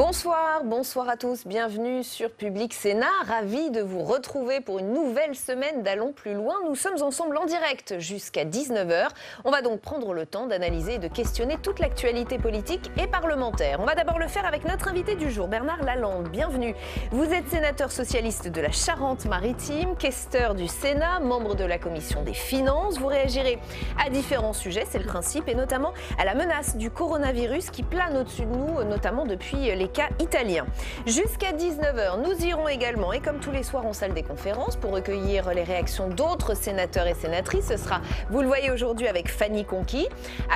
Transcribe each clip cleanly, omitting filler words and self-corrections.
Bonsoir, bonsoir à tous, bienvenue sur Public Sénat, ravi de vous retrouver pour une nouvelle semaine d'Allons plus loin. Nous sommes ensemble en direct jusqu'à 19h. On va donc prendre le temps d'analyser et de questionner toute l'actualité politique et parlementaire. On va d'abord le faire avec notre invité du jour, Bernard Lalande. Bienvenue. Vous êtes sénateur socialiste de la Charente-Maritime, questeur du Sénat, membre de la Commission des Finances. Vous réagirez à différents sujets, c'est le principe, et notamment à la menace du coronavirus qui plane au-dessus de nous, notamment depuis les cas italiens. Jusqu'à 19h, nous irons également, et comme tous les soirs, en salle des conférences pour recueillir les réactions d'autres sénateurs et sénatrices. Ce sera, vous le voyez aujourd'hui, avec Fanny Conqui.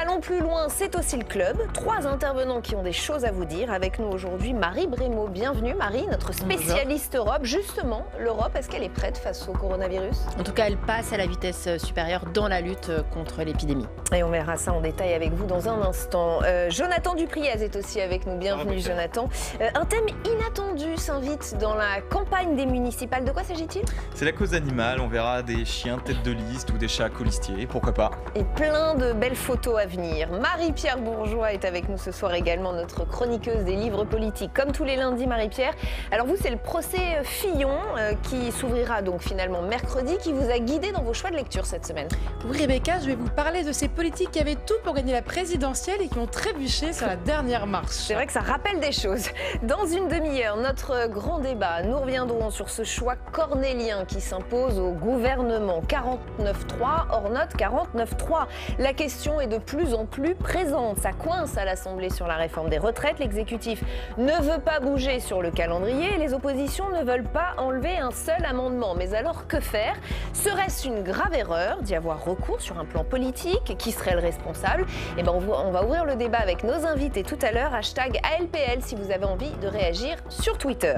Allons plus loin, c'est aussi le club. 3 intervenants qui ont des choses à vous dire. Avec nous aujourd'hui, Marie Brémaud. Bienvenue Marie, notre spécialiste Europe. Justement, l'Europe, est-ce qu'elle est prête face au coronavirus? En tout cas, elle passe à la vitesse supérieure dans la lutte contre l'épidémie. Et on verra ça en détail avec vous dans un instant. Jonathan Dupriez est aussi avec nous. Bienvenue Jonathan. Un thème inattendu s'invite dans la campagne des municipales. De quoi s'agit-il? C'est la cause animale. On verra des chiens tête de liste ou des chats colistiers. Pourquoi pas? Et plein de belles photos à venir. Marie-Pierre Bourgeois est avec nous ce soir également, notre chroniqueuse des livres politiques. Comme tous les lundis, Marie-Pierre. Alors vous, c'est le procès Fillon qui s'ouvrira donc finalement mercredi, qui vous a guidé dans vos choix de lecture cette semaine. Oui Rebecca, je vais vous parler de ces politiques qui avaient tout pour gagner la présidentielle et qui ont trébuché sur la dernière marche. C'est vrai que ça rappelle des choses. Dans une demi-heure, notre grand débat, nous reviendrons sur ce choix cornélien qui s'impose au gouvernement. 49.3, hors note 49.3. La question est de plus en plus présente. Ça coince à l'Assemblée sur la réforme des retraites. L'exécutif ne veut pas bouger sur le calendrier et les oppositions ne veulent pas enlever un seul amendement. Mais alors que faire? Serait-ce une grave erreur d'y avoir recours sur un plan politique? Qui serait le responsable? Eh ben, on va ouvrir le débat avec nos invités tout à l'heure. Hashtag ALPL si vous avez envie de réagir sur Twitter.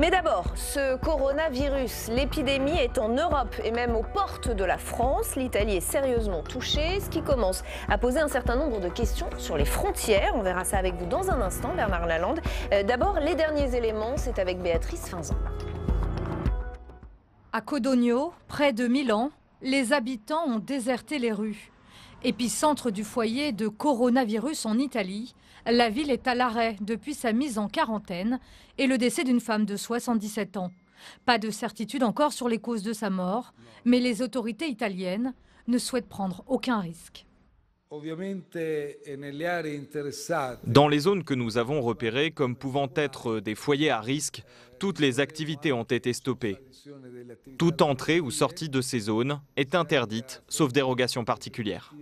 Mais d'abord, ce coronavirus, l'épidémie est en Europe et même aux portes de la France. L'Italie est sérieusement touchée, ce qui commence à poser un certain nombre de questions sur les frontières. On verra ça avec vous dans un instant, Bernard Lalande. D'abord, les derniers éléments, c'est avec Béatrice Finzan. À Codogno, près de Milan, les habitants ont déserté les rues. Épicentre du foyer de coronavirus en Italie, la ville est à l'arrêt depuis sa mise en quarantaine et le décès d'une femme de 77 ans. Pas de certitude encore sur les causes de sa mort, mais les autorités italiennes ne souhaitent prendre aucun risque. Dans les zones que nous avons repérées comme pouvant être des foyers à risque, toutes les activités ont été stoppées. Toute entrée ou sortie de ces zones est interdite, sauf dérogation particulière.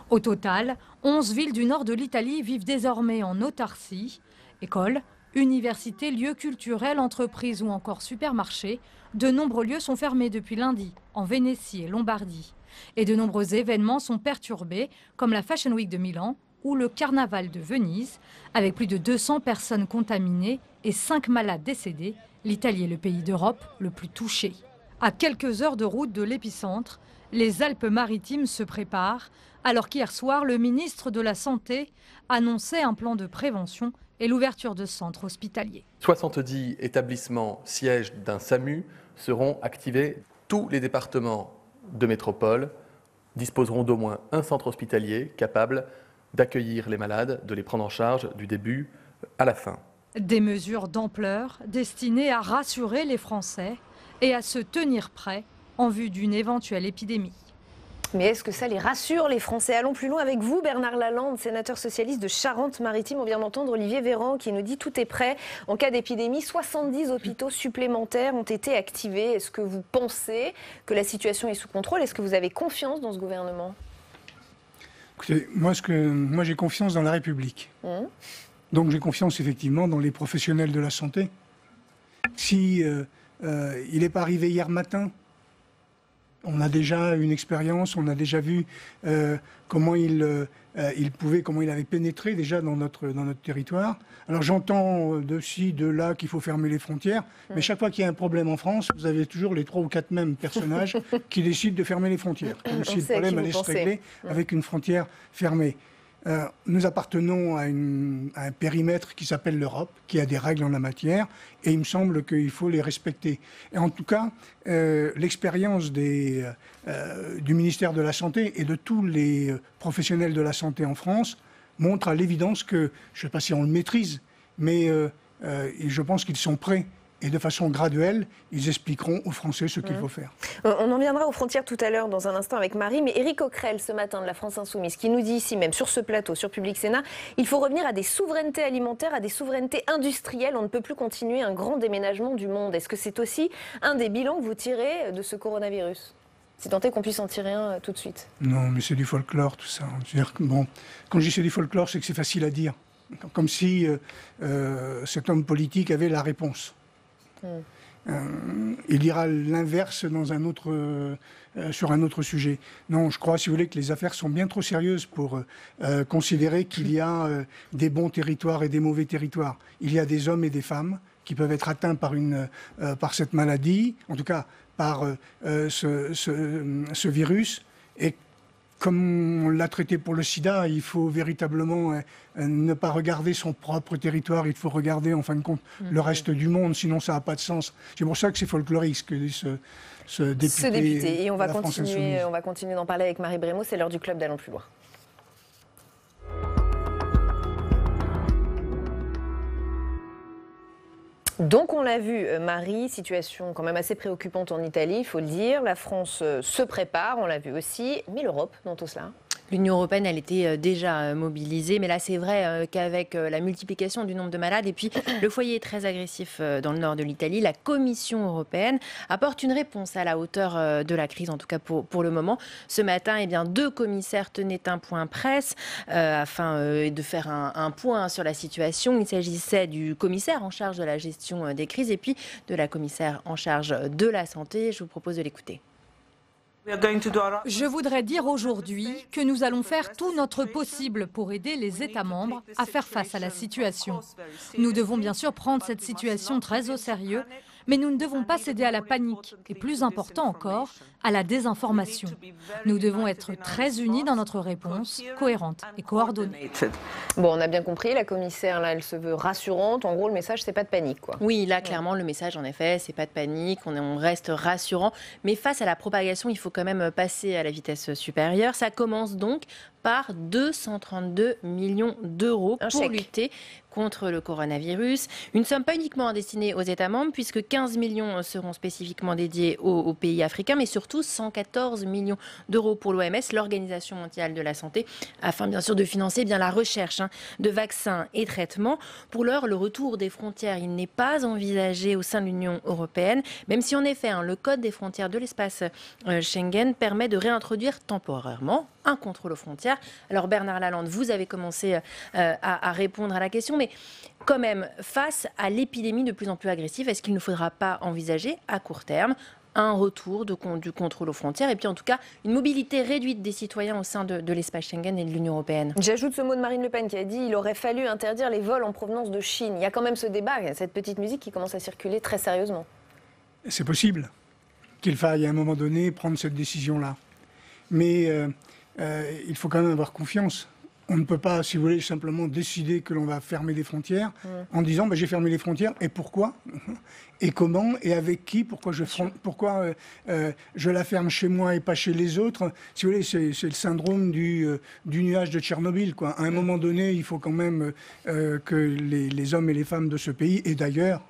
Au total, 11 villes du nord de l'Italie vivent désormais en autarcie. Écoles, universités, lieux culturels, entreprises ou encore supermarchés, de nombreux lieux sont fermés depuis lundi, en Vénétie et Lombardie. Et de nombreux événements sont perturbés, comme la Fashion Week de Milan ou le Carnaval de Venise. Avec plus de 200 personnes contaminées et 5 malades décédés, l'Italie est le pays d'Europe le plus touché. À quelques heures de route de l'épicentre, les Alpes-Maritimes se préparent, alors qu'hier soir, le ministre de la Santé annonçait un plan de prévention et l'ouverture de centres hospitaliers. 70 établissements sièges d'un SAMU seront activés. Tous les départements de métropole disposeront d'au moins un centre hospitalier capable d'accueillir les malades, de les prendre en charge du début à la fin. Des mesures d'ampleur destinées à rassurer les Français et à se tenir prêts en vue d'une éventuelle épidémie. Mais est-ce que ça les rassure, les Français? Allons plus loin avec vous, Bernard Lalande, sénateur socialiste de Charente-Maritime. On vient d'entendre Olivier Véran qui nous dit tout est prêt. En cas d'épidémie, 70 hôpitaux supplémentaires ont été activés. Est-ce que vous pensez que la situation est sous contrôle? Est-ce que vous avez confiance dans ce gouvernement? Écoutez, moi j'ai confiance dans la République. Donc j'ai confiance effectivement dans les professionnels de la santé. Si il n'est pas arrivé hier matin, on a déjà une expérience, on a déjà vu comment il avait pénétré déjà dans notre territoire. Alors j'entends de ci, de là qu'il faut fermer les frontières, mais chaque fois qu'il y a un problème en France, vous avez toujours les 3 ou 4 mêmes personnages qui décident de fermer les frontières, comme si le problème allait se régler avec une frontière fermée. Nous appartenons à un périmètre qui s'appelle l'Europe, qui a des règles en la matière, et il me semble qu'il faut les respecter. Et en tout cas, l'expérience du ministère de la Santé et de tous les professionnels de la santé en France montre à l'évidence que, je ne sais pas si on le maîtrise, mais je pense qu'ils sont prêts. Et de façon graduelle, ils expliqueront aux Français ce qu'il faut faire. On en viendra aux frontières tout à l'heure dans un instant avec Marie, mais Éric Coquerel ce matin de la France Insoumise qui nous dit ici même sur ce plateau, sur Public Sénat, il faut revenir à des souverainetés alimentaires, à des souverainetés industrielles. On ne peut plus continuer un grand déménagement du monde. Est-ce que c'est aussi un des bilans que vous tirez de ce coronavirus ? C'est tenté qu'on puisse en tirer un tout de suite. Non, mais c'est du folklore tout ça. C'est-à-dire que, bon, quand je dis c'est du folklore, c'est que c'est facile à dire. Comme si cet homme politique avait la réponse. Il dira l'inverse dans sur un autre sujet. Non, je crois, si vous voulez, que les affaires sont bien trop sérieuses pour considérer qu'il y a des bons territoires et des mauvais territoires. Il y a des hommes et des femmes qui peuvent être atteints par cette maladie, en tout cas par ce virus. Et comme on l'a traité pour le sida, il faut véritablement ne pas regarder son propre territoire, il faut regarder en fin de compte le reste du monde, sinon ça n'a pas de sens. C'est pour ça que c'est folklorique ce que dit ce député. Et on va continuer d'en parler avec Marie Brémaud, c'est l'heure du club d'Allons plus loin. Donc on l'a vu, Marie, situation quand même assez préoccupante en Italie, il faut le dire. La France se prépare, on l'a vu aussi. Mais l'Europe dans tout cela ? L'Union européenne, elle était déjà mobilisée, mais là c'est vrai qu'avec la multiplication du nombre de malades et puis le foyer est très agressif dans le nord de l'Italie, la Commission européenne apporte une réponse à la hauteur de la crise, en tout cas pour le moment. Ce matin, eh bien, 2 commissaires tenaient un point presse afin de faire un point sur la situation. Il s'agissait du commissaire en charge de la gestion des crises et puis de la commissaire en charge de la santé. Je vous propose de l'écouter. Je voudrais dire aujourd'hui que nous allons faire tout notre possible pour aider les États membres à faire face à la situation. Nous devons bien sûr prendre cette situation très au sérieux, mais nous ne devons pas céder à la panique et, plus important encore, à la désinformation. Nous devons être très unis dans notre réponse, cohérente et coordonnée. Bon, on a bien compris, la commissaire, là, elle se veut rassurante. En gros, le message, c'est pas de panique, quoi. Oui, là, clairement, le message, en effet, c'est pas de panique, on reste rassurant. Mais face à la propagation, il faut quand même passer à la vitesse supérieure. Ça commence donc par 232 millions d'euros pour lutter contre le coronavirus. Une somme pas uniquement destinée aux États membres, puisque 15 millions seront spécifiquement dédiés aux pays africains, mais surtout 114 millions d'euros pour l'OMS, l'Organisation mondiale de la santé, afin bien sûr de financer la recherche de vaccins et traitements. Pour l'heure, le retour des frontières, il n'est pas envisagé au sein de l'Union européenne, même si en effet, le code des frontières de l'espace Schengen permet de réintroduire temporairement un contrôle aux frontières. Alors Bernard Lalande, vous avez commencé à répondre à la question, mais quand même, face à l'épidémie de plus en plus agressive, est-ce qu'il ne faudra pas envisager à court terme un retour du contrôle aux frontières et puis en tout cas une mobilité réduite des citoyens au sein de l'espace Schengen et de l'Union européenne? J'ajoute ce mot de Marine Le Pen qui a dit qu'il aurait fallu interdire les vols en provenance de Chine. Il y a quand même ce débat, cette petite musique qui commence à circuler très sérieusement. C'est possible qu'il faille à un moment donné prendre cette décision-là. Mais il faut quand même avoir confiance. On ne peut pas, si vous voulez, simplement décider que l'on va fermer les frontières en disant j'ai fermé les frontières et pourquoi ? Et comment ? Et avec qui ? Pourquoi je la ferme chez moi et pas chez les autres ? Si vous voulez, c'est le syndrome du nuage de Tchernobyl, quoi. À un moment donné, il faut quand même que les hommes et les femmes de ce pays, et d'ailleurs,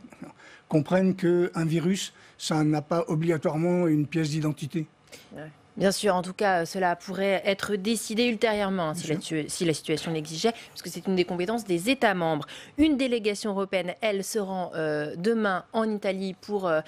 comprennent qu'un virus, ça n'a pas obligatoirement une pièce d'identité. Ouais. Bien sûr, en tout cas, cela pourrait être décidé ultérieurement si la situation l'exigeait, puisque c'est une des compétences des États membres. Une délégation européenne, elle, se rend demain en Italie pour un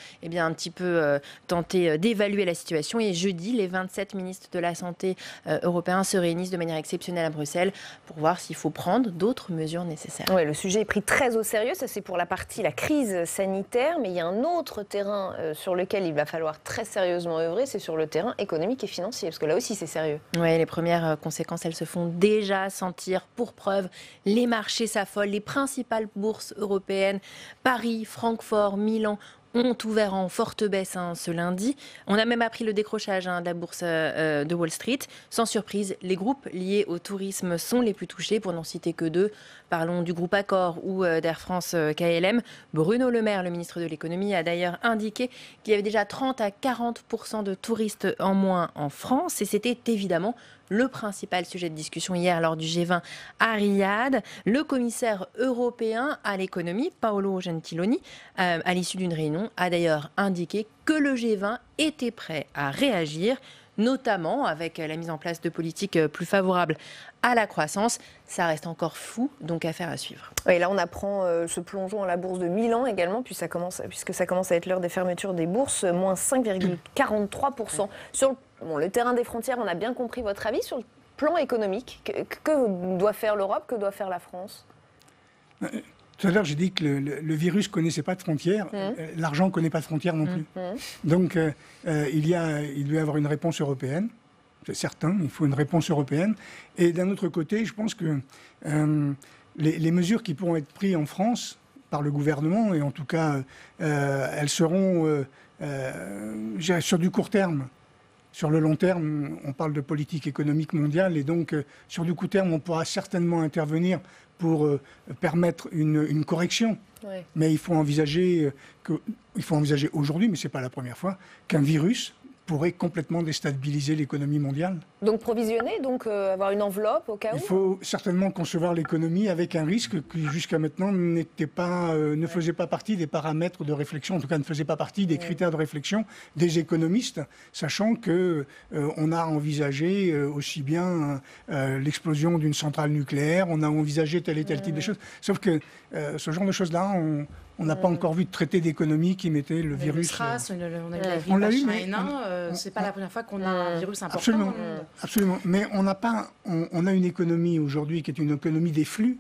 petit peu tenter d'évaluer la situation. Et jeudi, les 27 ministres de la Santé européens se réunissent de manière exceptionnelle à Bruxelles pour voir s'il faut prendre d'autres mesures nécessaires. Oui, le sujet est pris très au sérieux. Ça, c'est pour la crise sanitaire. Mais il y a un autre terrain sur lequel il va falloir très sérieusement œuvrer, c'est sur le terrain économique et financier, parce que là aussi c'est sérieux. Oui, les premières conséquences, elles se font déjà sentir. Pour preuve, les marchés s'affolent, les principales bourses européennes, Paris, Francfort, Milan, ont ouvert en forte baisse ce lundi. On a même appris le décrochage de la bourse de Wall Street. Sans surprise, les groupes liés au tourisme sont les plus touchés, pour n'en citer que 2. Parlons du groupe Accor ou d'Air France KLM. Bruno Le Maire, le ministre de l'économie, a d'ailleurs indiqué qu'il y avait déjà 30 à 40% de touristes en moins en France. Et c'était évidemment le principal sujet de discussion hier lors du G20 à Riyad. Le commissaire européen à l'économie, Paolo Gentiloni, à l'issue d'une réunion, a d'ailleurs indiqué que le G20 était prêt à réagir, notamment avec la mise en place de politiques plus favorables à la croissance. Ça reste encore flou, donc affaire à suivre. Et là, on apprend ce plongeon à la bourse de Milan également, puisque ça commence à être l'heure des fermetures des bourses, moins 5,43%. Sur le terrain des frontières, on a bien compris votre avis sur le plan économique. Que doit faire l'Europe, que doit faire la France ? Tout à l'heure, j'ai dit que le virus ne connaissait pas de frontières. L'argent ne connaît pas de frontières non plus. Donc, il doit y avoir une réponse européenne. C'est certain, il faut une réponse européenne. Et d'un autre côté, je pense que les mesures qui pourront être prises en France par le gouvernement, et en tout cas, elles seront sur du court terme. Sur le long terme, on parle de politique économique mondiale, et donc sur du court terme, on pourra certainement intervenir pour permettre une correction. Ouais. Mais il faut envisager aujourd'hui, mais ce n'est pas la première fois, qu'un virus pourrait complètement déstabiliser l'économie mondiale. Donc provisionner, avoir une enveloppe au cas où. Il faut certainement concevoir l'économie avec un risque qui jusqu'à maintenant ne faisait pas partie des paramètres de réflexion, en tout cas ne faisait pas partie des critères de réflexion des économistes, sachant qu'on a envisagé aussi bien l'explosion d'une centrale nucléaire, on a envisagé tel et tel type de choses, sauf que ce genre de choses-là, on n'a pas encore vu de traité d'économie qui mettait le virus. SRAS, on a eu la grippe H1N1, c'est pas la première fois qu'on a un virus important. Absolument, absolument. Mais on a une économie aujourd'hui qui est une économie des flux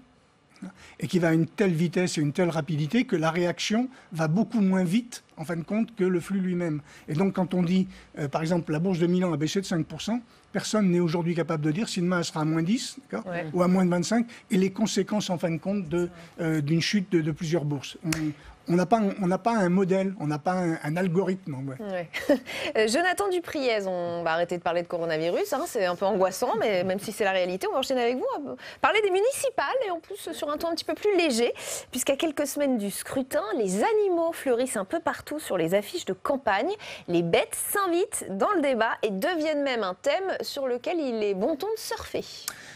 et qui va à une telle vitesse et une telle rapidité que la réaction va beaucoup moins vite, en fin de compte, que le flux lui-même. Et donc, quand on dit, par exemple, la bourse de Milan a baissé de 5%, personne n'est aujourd'hui capable de dire si demain elle sera à moins 10 ou à moins de 25, et les conséquences, en fin de compte, d'une chute de plusieurs bourses. On n'a pas un modèle, on n'a pas un algorithme. Jonathan Dupriez, on va arrêter de parler de coronavirus, c'est un peu angoissant, mais même si c'est la réalité, on va enchaîner avec vous. On va parler des municipales, et en plus sur un ton un petit peu plus léger, puisqu'à quelques semaines du scrutin, les animaux fleurissent un peu partout sur les affiches de campagne. Les bêtes s'invitent dans le débat et deviennent même un thème sur lequel il est bon ton de surfer.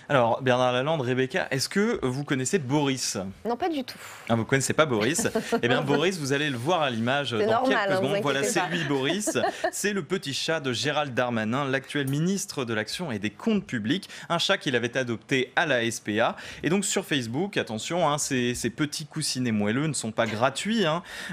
Alors, Bernard Lalande, Rebecca, est-ce que vous connaissez Boris ? Non, pas du tout. Vous ne connaissez pas Boris ? Eh bien, Boris, vous allez le voir à l'image dans quelques secondes. Voilà, c'est lui, Boris. C'est le petit chat de Gérald Darmanin, l'actuel ministre de l'Action et des Comptes Publics. Un chat qu'il avait adopté à la SPA. Et donc, sur Facebook, attention, ces petits coussinets moelleux ne sont pas gratuits.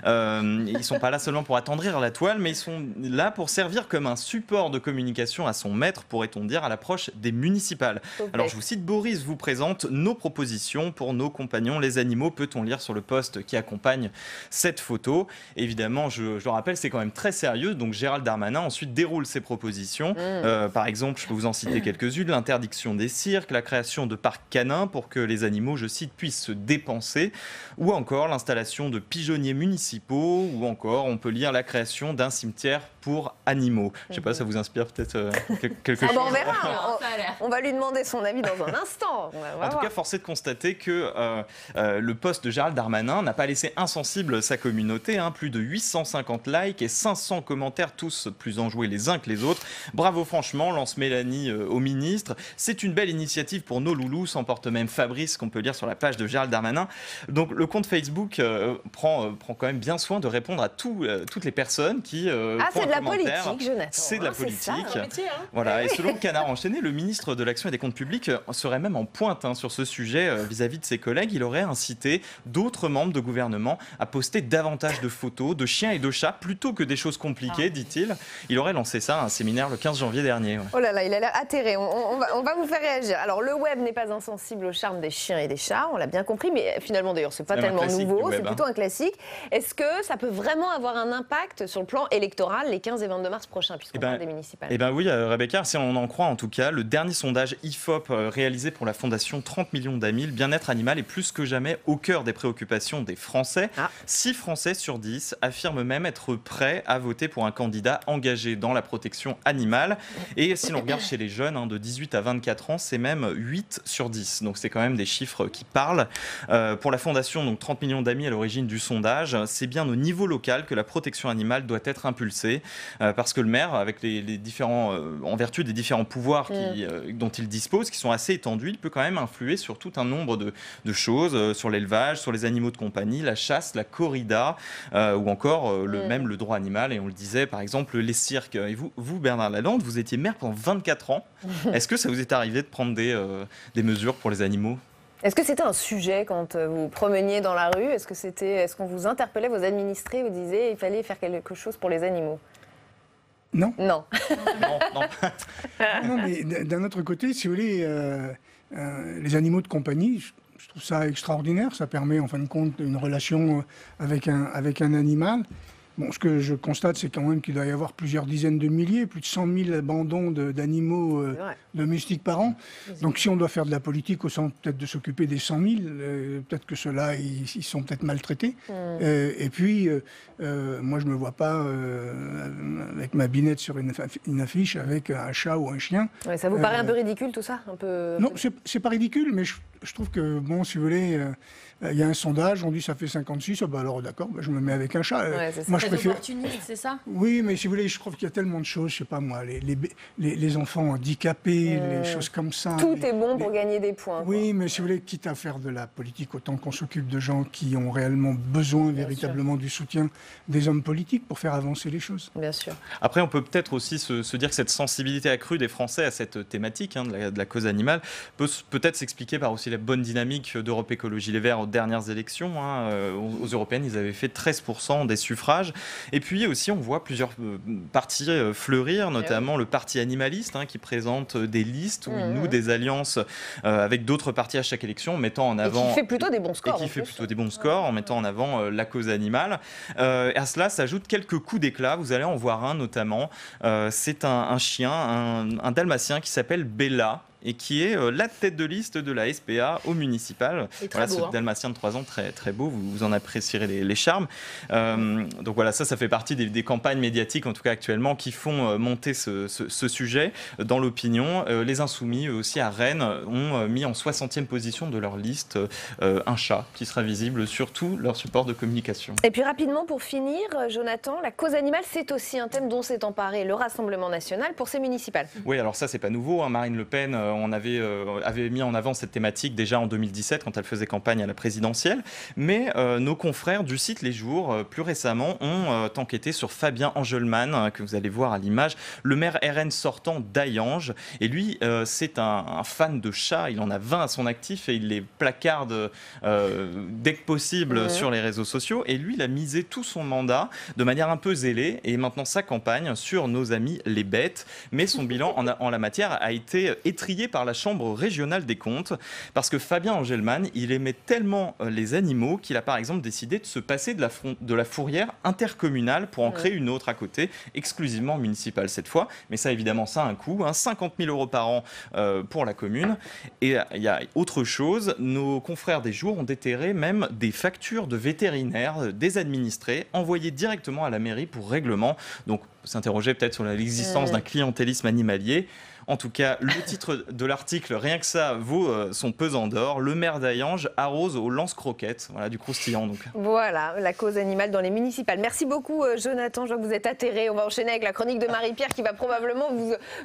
Ils ne sont pas là seulement pour attendrir la toile, mais ils sont là pour servir comme un support de communication à son maître, pourrait-on dire, à l'approche des municipales. Okay. Alors, je vous cite, Boris vous présente nos propositions pour nos compagnons, les animaux, peut-on lire sur le post qui accompagne cette photo. Évidemment, je le rappelle, c'est quand même très sérieux. Donc Gérald Darmanin ensuite déroule ses propositions. Par exemple, je peux vous en citer quelques-unes, l'interdiction des cirques, la création de parcs canins pour que les animaux, je cite, puissent se dépenser, ou encore l'installation de pigeonniers municipaux, ou encore, on peut lire la création d'un cimetière pour animaux. Je ne sais pas, ça vous inspire peut-être quelque chose. On verra. On va lui demander son avis dans un instant. En tout cas, force est de constater que le post de Gérald Darmanin n'a pas laissé insensible sa communauté. Plus de 850 likes et 500 commentaires, tous plus enjoués les uns que les autres. Bravo franchement, lance Mélanie au ministre. C'est une belle initiative pour nos loulous, s'emporte même Fabrice, qu'on peut lire sur la page de Gérald Darmanin. Donc le compte Facebook prend quand même bien soin de répondre à toutes les personnes qui c'est de la politique, Jonathan. C'est de la politique. C'est ça, métier, Voilà. Et selon Canard enchaîné, le ministre de l'Action et des Comptes Publics serait même en pointe sur ce sujet vis-à-vis de ses collègues. Il aurait incité d'autres membres de gouvernement à poster davantage de photos de chiens et de chats plutôt que des choses compliquées, dit-il. Il aurait lancé ça à un séminaire le 15 janvier dernier. Oh là là, il a l'air atterré. On va vous faire réagir. Alors, le web n'est pas insensible au charme des chiens et des chats, on l'a bien compris, mais finalement, d'ailleurs, c'est pas tellement nouveau, c'est plutôt un classique. Est-ce que ça peut vraiment avoir un impact sur le plan électoral les 15 et 22 mars prochains, puisqu'on parle des municipales? Oui, Rebecca, si on en croit en tout cas, le dernier sondage IFOP réalisé pour la fondation 30 millions d'amis, le bien-être animal est plus que jamais au cœur des préoccupations des Français. 6 Français sur 10 affirment même être prêts à voter pour un candidat engagé dans la protection animale. Et si l'on regarde chez les jeunes de 18 à 24 ans, c'est même 8 sur 10. Donc c'est quand même des chiffres qui parlent. Pour la fondation, donc 30 millions d'amis à l'origine du sondage, c'est bien au niveau local fondamental que la protection animale doit être impulsée, parce que le maire, avec les différents, en vertu des différents pouvoirs dont il dispose, qui sont assez étendus, il peut quand même influer sur tout un nombre de choses, sur l'élevage, sur les animaux de compagnie, la chasse, la corrida, ou encore même le droit animal. Et on le disait, par exemple, les cirques. Et vous Bernard Lalande, vous étiez maire pendant 24 ans. Est-ce que ça vous est arrivé de prendre des mesures pour les animaux ? Est-ce que c'était un sujet quand vous promeniez dans la rue ? Est-ce qu'on vous interpellait, vos administrés, vous disiez qu'il fallait faire quelque chose pour les animaux ? Non. Non. Non, mais d'un autre côté, si vous voulez, les animaux de compagnie, je trouve ça extraordinaire. Ça permet, en fin de compte, une relation avec un animal. Bon, ce que je constate, c'est quand même qu'il doit y avoir plusieurs dizaines de milliers, plus de 100 000 abandons d'animaux domestiques par an. Donc si on doit faire de la politique au sens peut-être de s'occuper des 100 000, peut-être que ceux-là, ils sont peut-être maltraités. Et puis, moi, je ne me vois pas avec ma binette sur une affiche avec un chat ou un chien. Ouais, ça vous paraît un peu ridicule, tout ça Non, c'est pas ridicule, mais je trouve que, bon, si vous voulez... il y a un sondage, on dit ça fait 56, alors d'accord, je me mets avec un chat. Moi, je préfère... opportuniste, c'est ça ? Oui, mais si vous voulez, je trouve qu'il y a tellement de choses, je sais pas moi, les enfants handicapés, les choses comme ça. Tout est bon pour gagner des points. Oui, mais si vous voulez, quitte à faire de la politique, autant qu'on s'occupe de gens qui ont réellement besoin véritablement du soutien des hommes politiques pour faire avancer les choses. Bien sûr. Après, on peut peut-être aussi se dire que cette sensibilité accrue des Français à cette thématique de la cause animale peut peut-être s'expliquer par aussi la bonne dynamique d'Europe Écologie Les Verts aux dernières élections. Aux européennes, ils avaient fait 13% des suffrages. Et puis aussi, on voit plusieurs partis fleurir, notamment le parti animaliste, qui présente des listes où il noue des alliances avec d'autres partis à chaque élection, mettant en avant... Et qui fait plutôt des bons scores. Et qui fait plutôt des bons scores, en mettant en avant la cause animale. À cela s'ajoutent quelques coups d'éclat. Vous allez en voir un notamment. C'est un chien, un dalmatien qui s'appelle Bella, et qui est la tête de liste de la SPA au municipal. Voilà, ce dalmatien de 3 ans, très, très beau, vous en apprécierez les charmes. Donc voilà, ça fait partie des campagnes médiatiques, en tout cas actuellement, qui font monter ce sujet dans l'opinion. Les Insoumis, eux aussi, à Rennes, ont mis en 60e position de leur liste un chat qui sera visible sur tous leurs supports de communication. Et puis rapidement, pour finir, Jonathan, la cause animale, c'est aussi un thème dont s'est emparé le Rassemblement national pour ces municipales. Oui, alors ça, c'est pas nouveau. Marine Le Pen on avait mis en avant cette thématique déjà en 2017 quand elle faisait campagne à la présidentielle. Mais nos confrères du site Les Jours, plus récemment, ont enquêté sur Fabien Engelmann, que vous allez voir à l'image, le maire RN sortant d'Hayange. Et lui, c'est un fan de chats. Il en a 20 à son actif et il les placarde dès que possible sur les réseaux sociaux. Et lui, il a misé tout son mandat de manière un peu zélée et maintenant sa campagne sur nos amis les bêtes. Mais son bilan en la matière a été étrillé par la Chambre régionale des comptes parce que Fabien Engelmann, il aimait tellement les animaux qu'il a par exemple décidé de se passer de la fourrière intercommunale pour en créer une autre à côté, exclusivement municipale cette fois. Mais ça, évidemment, ça a un coût, 50 000 € par an pour la commune. Et il y a autre chose, nos confrères des Jours ont déterré même des factures de vétérinaires, des administrés, envoyées directement à la mairie pour règlement. Donc, s'interroger peut-être sur l'existence d'un clientélisme animalier. En tout cas, le titre de l'article, rien que ça, vaut son pesant d'or. Le maire d'Hayange arrose aux lance-croquettes. Voilà, du croustillant donc. Voilà, la cause animale dans les municipales. Merci beaucoup Jonathan, je vois que vous êtes atterré. On va enchaîner avec la chronique de Marie-Pierre qui va probablement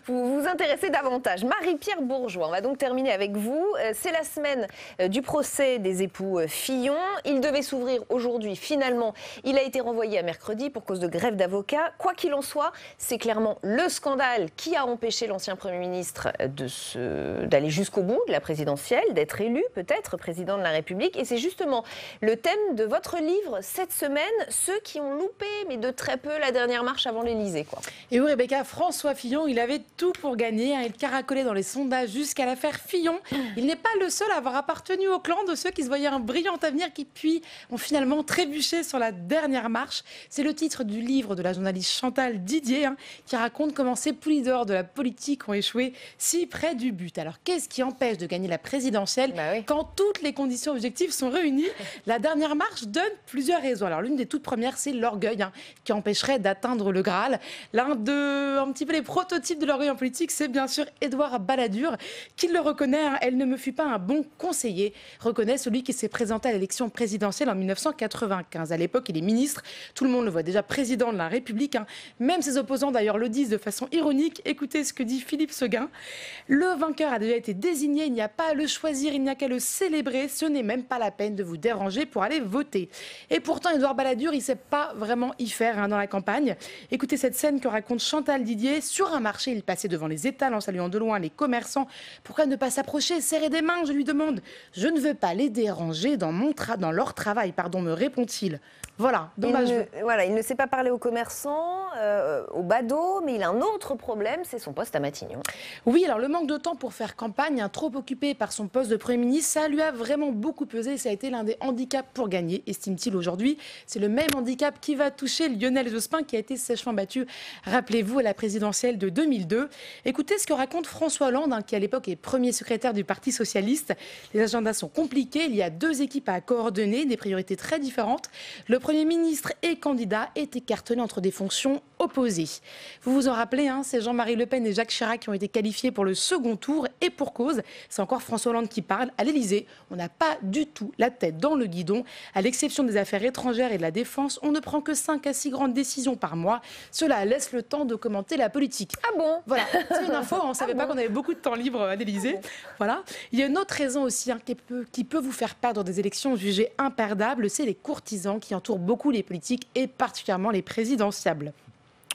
vous intéresser davantage. Marie-Pierre Bourgeois, on va donc terminer avec vous. C'est la semaine du procès des époux Fillon. Il devait s'ouvrir aujourd'hui. Finalement, il a été renvoyé à mercredi pour cause de grève d'avocats. Quoi qu'il en soit, c'est clairement le scandale qui a empêché l'ancien Premier ministre d'aller jusqu'au bout de la présidentielle, d'être élu peut-être président de la République. Et c'est justement le thème de votre livre cette semaine, ceux qui ont loupé, mais de très peu, la dernière marche avant l'Élysée. Et oui, Rebecca, François Fillon, il avait tout pour gagner. Il caracolait dans les sondages jusqu'à l'affaire Fillon. Il n'est pas le seul à avoir appartenu au clan de ceux qui se voyaient un brillant avenir qui, puis, ont finalement trébuché sur la dernière marche. C'est le titre du livre de la journaliste Chantal Didier qui raconte comment ces poulies d'or de la politique ont échoué si près du but. Alors, qu'est-ce qui empêche de gagner la présidentielle quand toutes les conditions objectives sont réunies? La dernière marche donne plusieurs raisons. Alors, l'une des toutes premières, c'est l'orgueil qui empêcherait d'atteindre le Graal. Un petit peu les prototypes de l'orgueil en politique, c'est bien sûr Édouard Balladur, qui le reconnaît. Elle ne me fut pas un bon conseiller, reconnaît celui qui s'est présenté à l'élection présidentielle en 1995. À l'époque, il est ministre. Tout le monde le voit déjà président de la République. Même ses opposants, d'ailleurs, le disent de façon ironique. Écoutez ce que dit Philippe Séguin. Le vainqueur a déjà été désigné. Il n'y a pas à le choisir, il n'y a qu'à le célébrer. Ce n'est même pas la peine de vous déranger pour aller voter. Et pourtant, Édouard Balladur, il ne sait pas vraiment y faire dans la campagne. Écoutez cette scène que raconte Chantal Didier. Sur un marché, il passait devant les étals en saluant de loin les commerçants. Pourquoi ne pas s'approcher, serrer des mains, je lui demande. Je ne veux pas les déranger dans leur travail, me répond-il. Voilà, dommage. Il ne sait pas parler aux commerçants, aux badauds, mais il a un autre problème, c'est son poste à Matignon. Oui, alors le manque de temps pour faire campagne, trop occupé par son poste de Premier ministre, ça lui a vraiment beaucoup pesé. Ça a été l'un des handicaps pour gagner, estime-t-il aujourd'hui. C'est le même handicap qui va toucher Lionel Jospin, qui a été sèchement battu, rappelez-vous, à la présidentielle de 2002. Écoutez ce que raconte François Hollande, qui à l'époque est premier secrétaire du Parti socialiste. Les agendas sont compliqués, il y a 2 équipes à coordonner, des priorités très différentes. Le Premier ministre et candidat est écartelé entre des fonctions opposées. Vous vous en rappelez, c'est Jean-Marie Le Pen et Jacques Chirac qui ont été qualifiés pour le second tour, et pour cause. C'est encore François Hollande qui parle. À l'Élysée, on n'a pas du tout la tête dans le guidon. À l'exception des affaires étrangères et de la défense, on ne prend que 5 à 6 grandes décisions par mois. Cela laisse le temps de commenter la politique. Ah bon? Voilà, c'est une info, on ne savait pas qu'on avait beaucoup de temps libre à l'Élysée. Ah bon. Voilà. Il y a une autre raison aussi qui peut vous faire perdre des élections jugées imperdables, c'est les courtisans qui entourent beaucoup les politiques et particulièrement les présidentiables.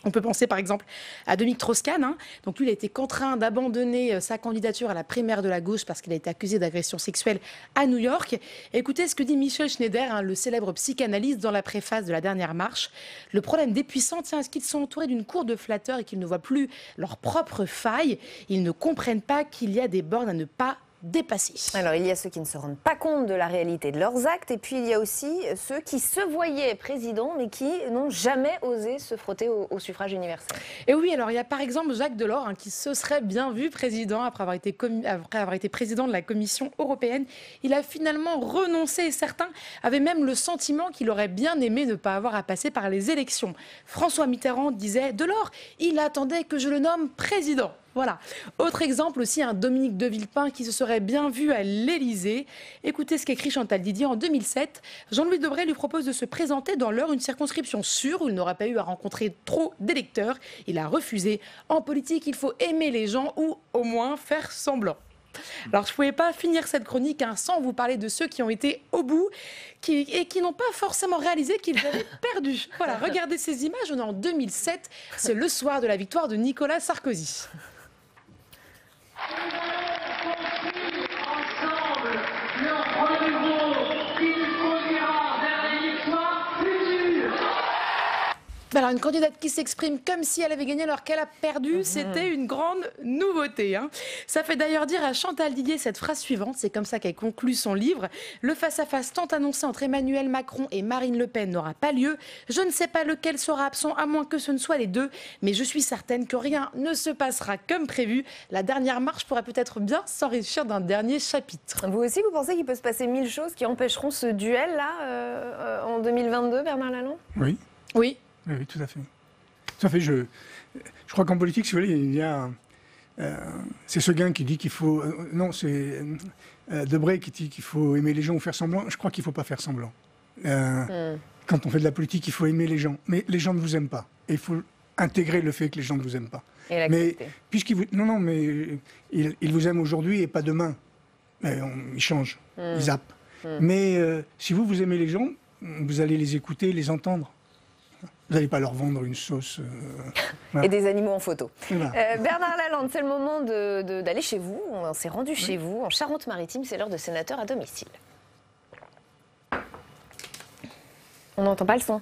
On peut penser par exemple à Dominique Strauss-Kahn. Donc lui, il a été contraint d'abandonner sa candidature à la primaire de la gauche parce qu'il a été accusé d'agression sexuelle à New York. Écoutez ce que dit Michel Schneider, le célèbre psychanalyste, dans la préface de la dernière marche. Le problème des puissants, est-ce qu'ils sont entourés d'une cour de flatteurs et qu'ils ne voient plus leurs propres failles? Ils ne comprennent pas qu'il y a des bornes à ne pas dépasser. Alors, il y a ceux qui ne se rendent pas compte de la réalité de leurs actes, et puis il y a aussi ceux qui se voyaient présidents, mais qui n'ont jamais osé se frotter au suffrage universel. Et oui, alors il y a par exemple Jacques Delors, qui se serait bien vu président après avoir été président de la Commission européenne. Il a finalement renoncé, et certains avaient même le sentiment qu'il aurait bien aimé ne pas avoir à passer par les élections. François Mitterrand disait: Delors, il attendait que je le nomme président. Voilà. Autre exemple aussi, Dominique de Villepin qui se serait bien vu à l'Élysée. Écoutez ce qu'écrit Chantal Didier en 2007. Jean-Louis Debré lui propose de se présenter dans l'Eure, une circonscription sûre où il n'aura pas eu à rencontrer trop d'électeurs. Il a refusé. En politique, il faut aimer les gens ou au moins faire semblant. Alors, je ne pouvais pas finir cette chronique sans vous parler de ceux qui ont été au bout et qui n'ont pas forcément réalisé qu'ils avaient perdu. Voilà, regardez ces images, on est en 2007, c'est le soir de la victoire de Nicolas Sarkozy. Ensemble, le renouveau, il conduira vers les victoires futures. Alors, une candidate qui s'exprime comme si elle avait gagné alors qu'elle a perdu, c'était une grande nouveauté. Ça fait d'ailleurs dire à Chantal Didier cette phrase suivante, c'est comme ça qu'elle conclut son livre. Le face-à-face tant annoncé entre Emmanuel Macron et Marine Le Pen n'aura pas lieu. Je ne sais pas lequel sera absent, à moins que ce ne soit les deux, mais je suis certaine que rien ne se passera comme prévu. La dernière marche pourrait peut-être bien s'enrichir d'un dernier chapitre. Vous aussi, vous pensez qu'il peut se passer 1000 choses qui empêcheront ce duel-là en 2022, Bernard Lalande? Oui. Oui. Oui, tout à fait. Tout à fait. Je crois qu'en politique, si vous voulez, il y a... c'est Séguin qui dit qu'il faut... non, c'est Debré qui dit qu'il faut aimer les gens ou faire semblant. Je crois qu'il ne faut pas faire semblant. Quand on fait de la politique, il faut aimer les gens. Mais les gens ne vous aiment pas. Et il faut intégrer le fait que les gens ne vous aiment pas. Et l'accepter. Mais puisqu'ils vous... Non, mais ils vous aiment aujourd'hui et pas demain. Ils changent. Ils zappent. Mais si vous aimez les gens, vous allez les écouter, les entendre. Vous n'allez pas leur vendre une sauce. Voilà. Et des animaux en photo. Voilà. Bernard Lalande, c'est le moment d'aller chez vous. On s'est rendu chez vous, en Charente-Maritime. C'est l'heure de sénateur à domicile. On n'entend pas le son.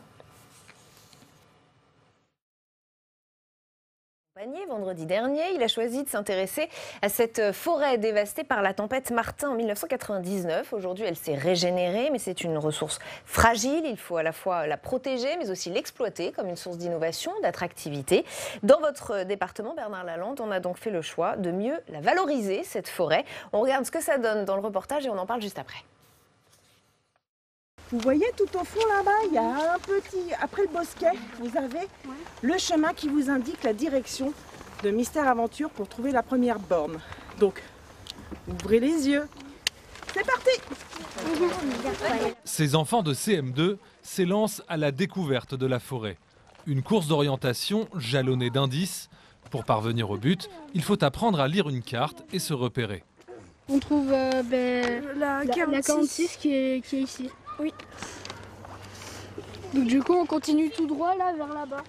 Vendredi dernier, il a choisi de s'intéresser à cette forêt dévastée par la tempête Martin en 1999. Aujourd'hui, elle s'est régénérée, mais c'est une ressource fragile. Il faut à la fois la protéger, mais aussi l'exploiter comme une source d'innovation, d'attractivité. Dans votre département, Bernard Lalande, on a donc fait le choix de mieux la valoriser, cette forêt. On regarde ce que ça donne dans le reportage et on en parle juste après. Vous voyez tout au fond là-bas, il y a un petit... Après le bosquet, vous avez le chemin qui vous indique la direction de Mystère Aventure pour trouver la première borne. Donc, ouvrez les yeux. C'est parti! Ces enfants de CM2 s'élancent à la découverte de la forêt. Une course d'orientation jalonnée d'indices. Pour parvenir au but, il faut apprendre à lire une carte et se repérer. On trouve la 46 qui est ici. Oui. Donc du coup, on continue tout droit là, vers là-bas.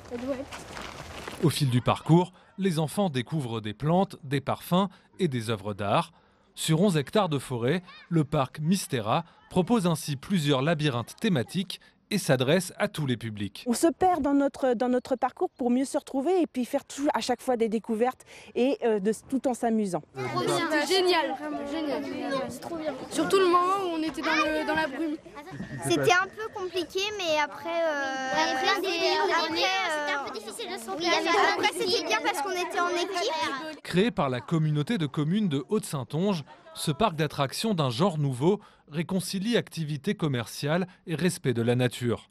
Ça doit être. Au fil du parcours, les enfants découvrent des plantes, des parfums et des œuvres d'art. Sur 11 hectares de forêt, le parc Mystera propose ainsi plusieurs labyrinthes thématiques et s'adresse à tous les publics. On se perd dans notre parcours pour mieux se retrouver et puis faire toujours à chaque fois des découvertes et tout en s'amusant. C'était génial, vraiment génial. C'est trop bien. Surtout le moment où on était dans la brume. C'était un peu compliqué, mais après c'était un peu difficile de s'en Après c'était bien parce qu'on était en équipe. Créé par la communauté de communes de Haute-Saintonge, ce parc d'attractions d'un genre nouveau réconcilie activité commerciale et respect de la nature.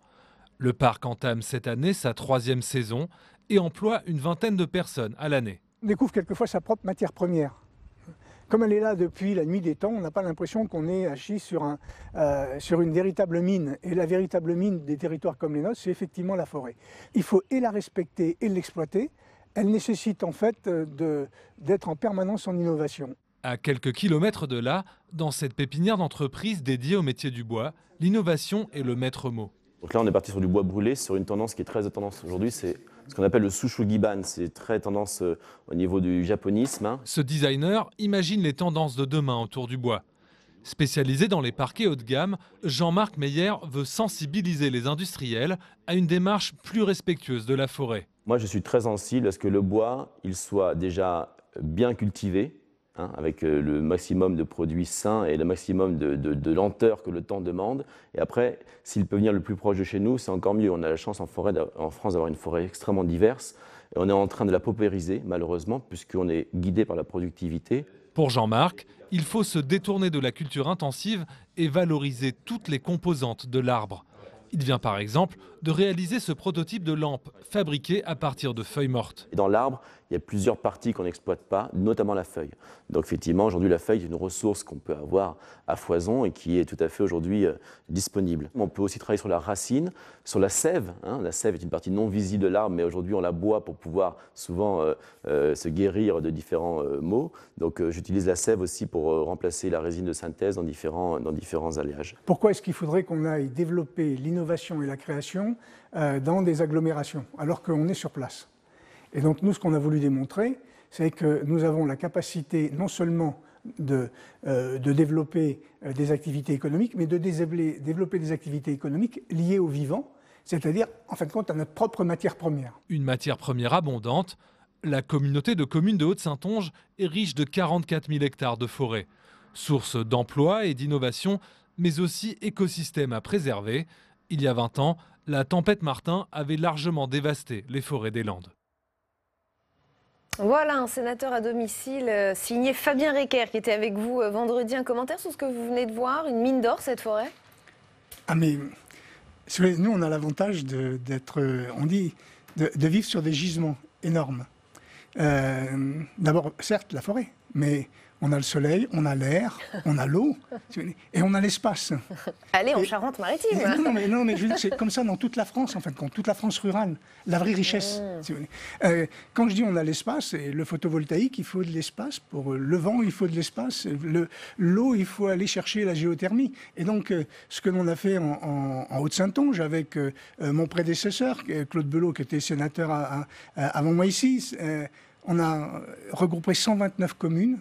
Le parc entame cette année sa 3e saison et emploie une vingtaine de personnes à l'année. On découvre quelquefois sa propre matière première. Comme elle est là depuis la nuit des temps, on n'a pas l'impression qu'on est assis sur une véritable mine. Et la véritable mine des territoires comme les nôtres, c'est effectivement la forêt. Il faut et la respecter et l'exploiter. Elle nécessite en fait d'être en permanence en innovation. À quelques kilomètres de là, dans cette pépinière d'entreprise dédiée au métier du bois, l'innovation est le maître mot. Donc là, on est parti sur du bois brûlé, sur une tendance qui est très tendance aujourd'hui, c'est ce qu'on appelle le sushugiban, c'est très tendance au niveau du japonisme. Ce designer imagine les tendances de demain autour du bois. Spécialisé dans les parquets haut de gamme, Jean-Marc Meyer veut sensibiliser les industriels à une démarche plus respectueuse de la forêt. Moi, je suis très sensible à ce que le bois, il soit déjà bien cultivé, avec le maximum de produits sains et le maximum de lenteur que le temps demande. Et après, s'il peut venir le plus proche de chez nous, c'est encore mieux. On a la chance en France d'avoir une forêt extrêmement diverse. Et on est en train de la paupériser, malheureusement, puisqu'on est guidé par la productivité. Pour Jean-Marc, il faut se détourner de la culture intensive et valoriser toutes les composantes de l'arbre. Il vient par exemple de réaliser ce prototype de lampe fabriquée à partir de feuilles mortes. Et dans l'arbre, il y a plusieurs parties qu'on n'exploite pas, notamment la feuille. Donc effectivement, aujourd'hui, la feuille est une ressource qu'on peut avoir à foison et qui est tout à fait aujourd'hui disponible. On peut aussi travailler sur la racine, sur la sève. La sève est une partie non visible de l'arbre, mais aujourd'hui, on la boit pour pouvoir souvent se guérir de différents maux. Donc j'utilise la sève aussi pour remplacer la résine de synthèse dans différents alliages. Pourquoi est-ce qu'il faudrait qu'on aille développer l'innovation et la création dans des agglomérations, alors qu'on est sur place? Et donc nous, ce qu'on a voulu démontrer, c'est que nous avons la capacité non seulement de développer des activités économiques, mais de développer des activités économiques liées au vivant, c'est-à-dire, en fin de compte, à notre propre matière première. Une matière première abondante. La communauté de communes de Haute-Saintonge est riche de 44 000 hectares de forêt. Source d'emplois et d'innovation, mais aussi écosystème à préserver. Il y a 20 ans, la tempête Martin avait largement dévasté les forêts des Landes. Voilà, un sénateur à domicile signé Fabien Recker qui était avec vous vendredi. Un commentaire sur ce que vous venez de voir, une mine d'or cette forêt? Ah mais, nous on a l'avantage de vivre sur des gisements énormes. D'abord, certes, la forêt, mais on a le soleil, on a l'air, on a l'eau et on a l'espace. Allez, en Charente-Maritime. Non, mais je veux dire, c'est comme ça dans toute la France, en fin de compte, toute la France rurale, la vraie richesse. Quand je dis on a l'espace, et le photovoltaïque, il faut de l'espace. Pour le vent, il faut de l'espace. L'eau, il faut aller chercher la géothermie. Et donc, ce que l'on a fait en Haute-Saintonge avec mon prédécesseur, Claude Belot, qui était sénateur avant moi ici, on a regroupé 129 communes.